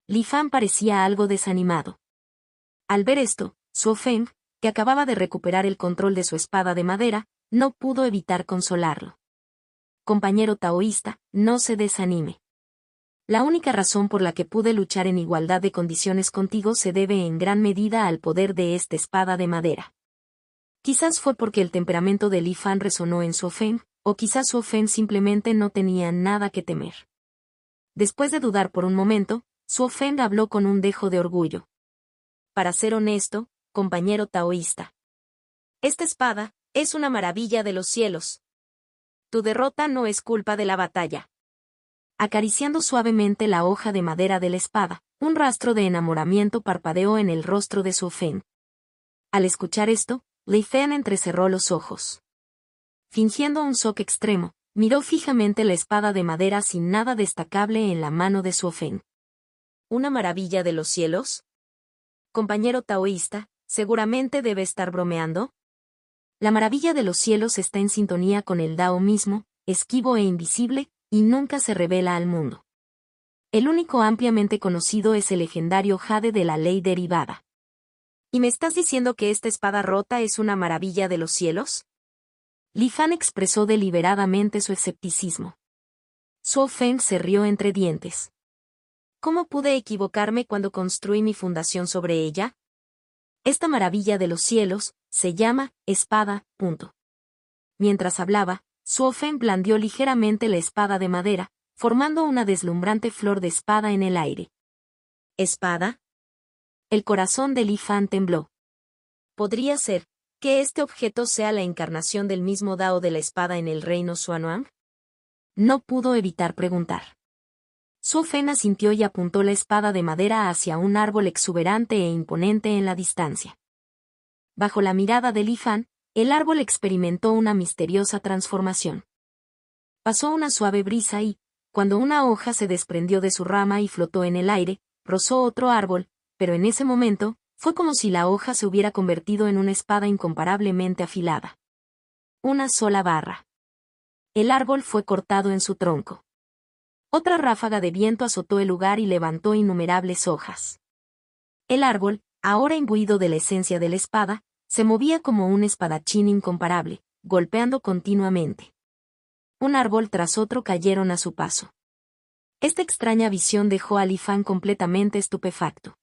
Li Fan parecía algo desanimado. Al ver esto, Suo Feng, que acababa de recuperar el control de su espada de madera, no pudo evitar consolarlo. Compañero taoísta, no se desanime. La única razón por la que pude luchar en igualdad de condiciones contigo se debe en gran medida al poder de esta espada de madera. Quizás fue porque el temperamento de Li Fan resonó en Suo Feng, o quizás Suo Feng simplemente no tenía nada que temer. Después de dudar por un momento, Suo Feng habló con un dejo de orgullo. Para ser honesto, compañero taoísta. Esta espada es una maravilla de los cielos. Tu derrota no es culpa de la batalla. Acariciando suavemente la hoja de madera de la espada, un rastro de enamoramiento parpadeó en el rostro de Suo Feng. Al escuchar esto, Li Fan entrecerró los ojos. Fingiendo un shock extremo, miró fijamente la espada de madera sin nada destacable en la mano de Suo Feng. ¿Una maravilla de los cielos? Compañero taoísta, seguramente debe estar bromeando. La maravilla de los cielos está en sintonía con el Dao mismo, esquivo e invisible, y nunca se revela al mundo. El único ampliamente conocido es el legendario jade de la ley derivada. ¿Y me estás diciendo que esta espada rota es una maravilla de los cielos? Li Fan expresó deliberadamente su escepticismo. Suo Feng se rió entre dientes. ¿Cómo pude equivocarme cuando construí mi fundación sobre ella? Esta maravilla de los cielos se llama espada. Mientras hablaba, Suo Feng blandió ligeramente la espada de madera, formando una deslumbrante flor de espada en el aire. ¿Espada? El corazón de Li Fan tembló. ¿Podría ser que este objeto sea la encarnación del mismo Dao de la espada en el reino Xuanhuang? No pudo evitar preguntar. Suo Feng asintió y apuntó la espada de madera hacia un árbol exuberante e imponente en la distancia. Bajo la mirada de Li Fan, el árbol experimentó una misteriosa transformación. Pasó una suave brisa y, cuando una hoja se desprendió de su rama y flotó en el aire, rozó otro árbol, pero en ese momento, fue como si la hoja se hubiera convertido en una espada incomparablemente afilada. Una sola barra. El árbol fue cortado en su tronco. Otra ráfaga de viento azotó el lugar y levantó innumerables hojas. El árbol, ahora imbuido de la esencia de la espada, se movía como un espadachín incomparable, golpeando continuamente. Un árbol tras otro cayeron a su paso. Esta extraña visión dejó a Li Fan completamente estupefacto.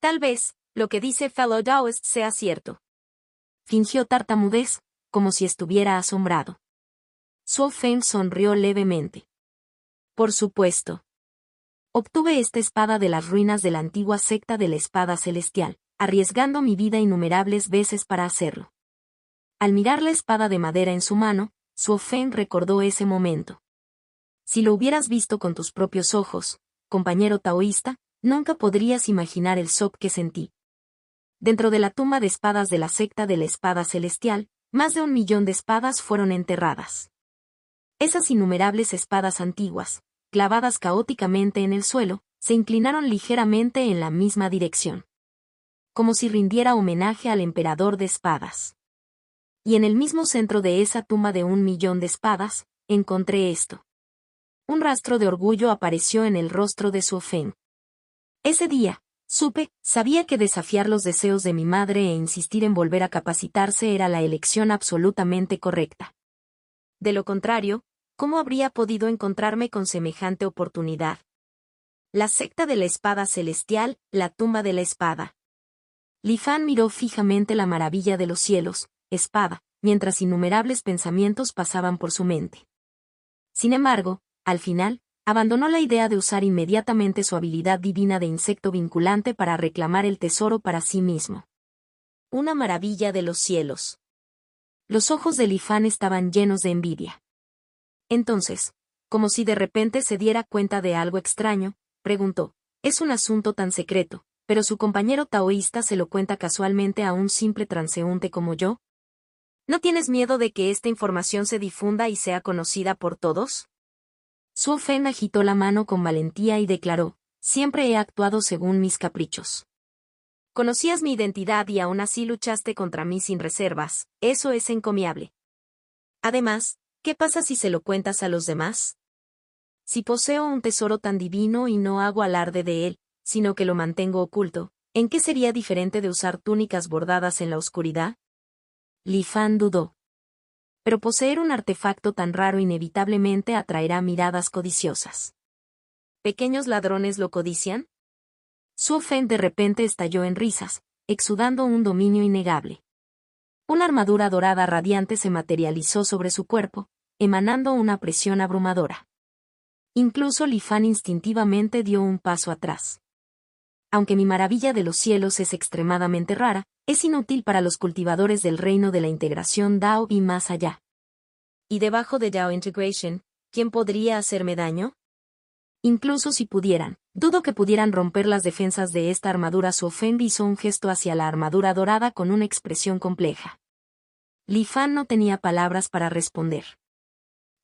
Tal vez, lo que dice Fellow Daoist sea cierto. Fingió tartamudez, como si estuviera asombrado. Suo Feng sonrió levemente. Por supuesto. Obtuve esta espada de las ruinas de la antigua secta de la espada celestial, arriesgando mi vida innumerables veces para hacerlo. Al mirar la espada de madera en su mano, Suo Feng recordó ese momento. Si lo hubieras visto con tus propios ojos, compañero taoísta, nunca podrías imaginar el shock que sentí. Dentro de la tumba de espadas de la secta de la espada celestial, más de 1 millón de espadas fueron enterradas. Esas innumerables espadas antiguas, clavadas caóticamente en el suelo, se inclinaron ligeramente en la misma dirección. Como si rindiera homenaje al emperador de espadas. Y en el mismo centro de esa tumba de 1 millón de espadas, encontré esto. Un rastro de orgullo apareció en el rostro de Suo Feng. Ese día, sabía que desafiar los deseos de mi madre e insistir en volver a capacitarse era la elección absolutamente correcta. De lo contrario, ¿cómo habría podido encontrarme con semejante oportunidad? La secta de la espada celestial, la tumba de la espada. Li Fan miró fijamente la maravilla de los cielos, espada, mientras innumerables pensamientos pasaban por su mente. Sin embargo, al final, abandonó la idea de usar inmediatamente su habilidad divina de insecto vinculante para reclamar el tesoro para sí mismo. Una maravilla de los cielos. Los ojos de Li Fan estaban llenos de envidia. Entonces, como si de repente se diera cuenta de algo extraño, preguntó, «Es un asunto tan secreto, pero su compañero taoísta se lo cuenta casualmente a un simple transeúnte como yo. ¿No tienes miedo de que esta información se difunda y sea conocida por todos?» Suo Feng agitó la mano con valentía y declaró, «Siempre he actuado según mis caprichos. Conocías mi identidad y aún así luchaste contra mí sin reservas, eso es encomiable. Además, ¿qué pasa si se lo cuentas a los demás? Si poseo un tesoro tan divino y no hago alarde de él, sino que lo mantengo oculto, ¿en qué sería diferente de usar túnicas bordadas en la oscuridad? Li Fan dudó. Pero poseer un artefacto tan raro inevitablemente atraerá miradas codiciosas. ¿Pequeños ladrones lo codician? Su Feng de repente estalló en risas, exudando un dominio innegable. Una armadura dorada radiante se materializó sobre su cuerpo, emanando una presión abrumadora. Incluso Li Fan instintivamente dio un paso atrás. Aunque mi maravilla de los cielos es extremadamente rara, es inútil para los cultivadores del reino de la integración Dao y más allá. ¿Y debajo de Dao Integration, quién podría hacerme daño? Incluso si pudieran, dudo que pudieran romper las defensas de esta armadura. Su Feng hizo un gesto hacia la armadura dorada con una expresión compleja. Li Fan no tenía palabras para responder.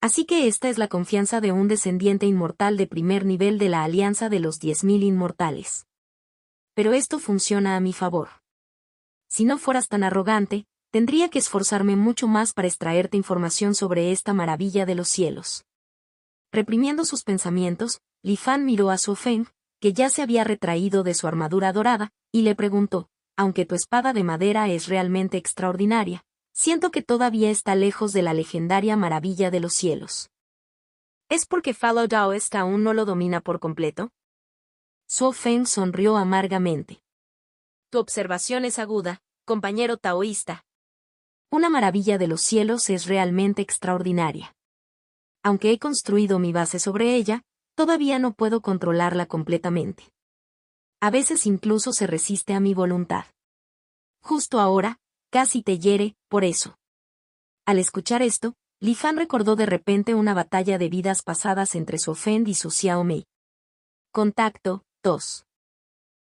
Así que esta es la confianza de un descendiente inmortal de primer nivel de la Alianza de los 10.000 Inmortales. Pero esto funciona a mi favor. Si no fueras tan arrogante, tendría que esforzarme mucho más para extraerte información sobre esta maravilla de los cielos. Reprimiendo sus pensamientos, Li Fan miró a Su Feng, que ya se había retraído de su armadura dorada, y le preguntó, aunque tu espada de madera es realmente extraordinaria, siento que todavía está lejos de la legendaria maravilla de los cielos. ¿Es porque Fallow Daoist aún no lo domina por completo? Su Feng sonrió amargamente. Tu observación es aguda, compañero taoísta. Una maravilla de los cielos es realmente extraordinaria. Aunque he construido mi base sobre ella, todavía no puedo controlarla completamente. A veces incluso se resiste a mi voluntad. Justo ahora, casi te hiere, por eso. Al escuchar esto, Li Fan recordó de repente una batalla de vidas pasadas entre Su Feng y Su Xiaomei. Contacto 2.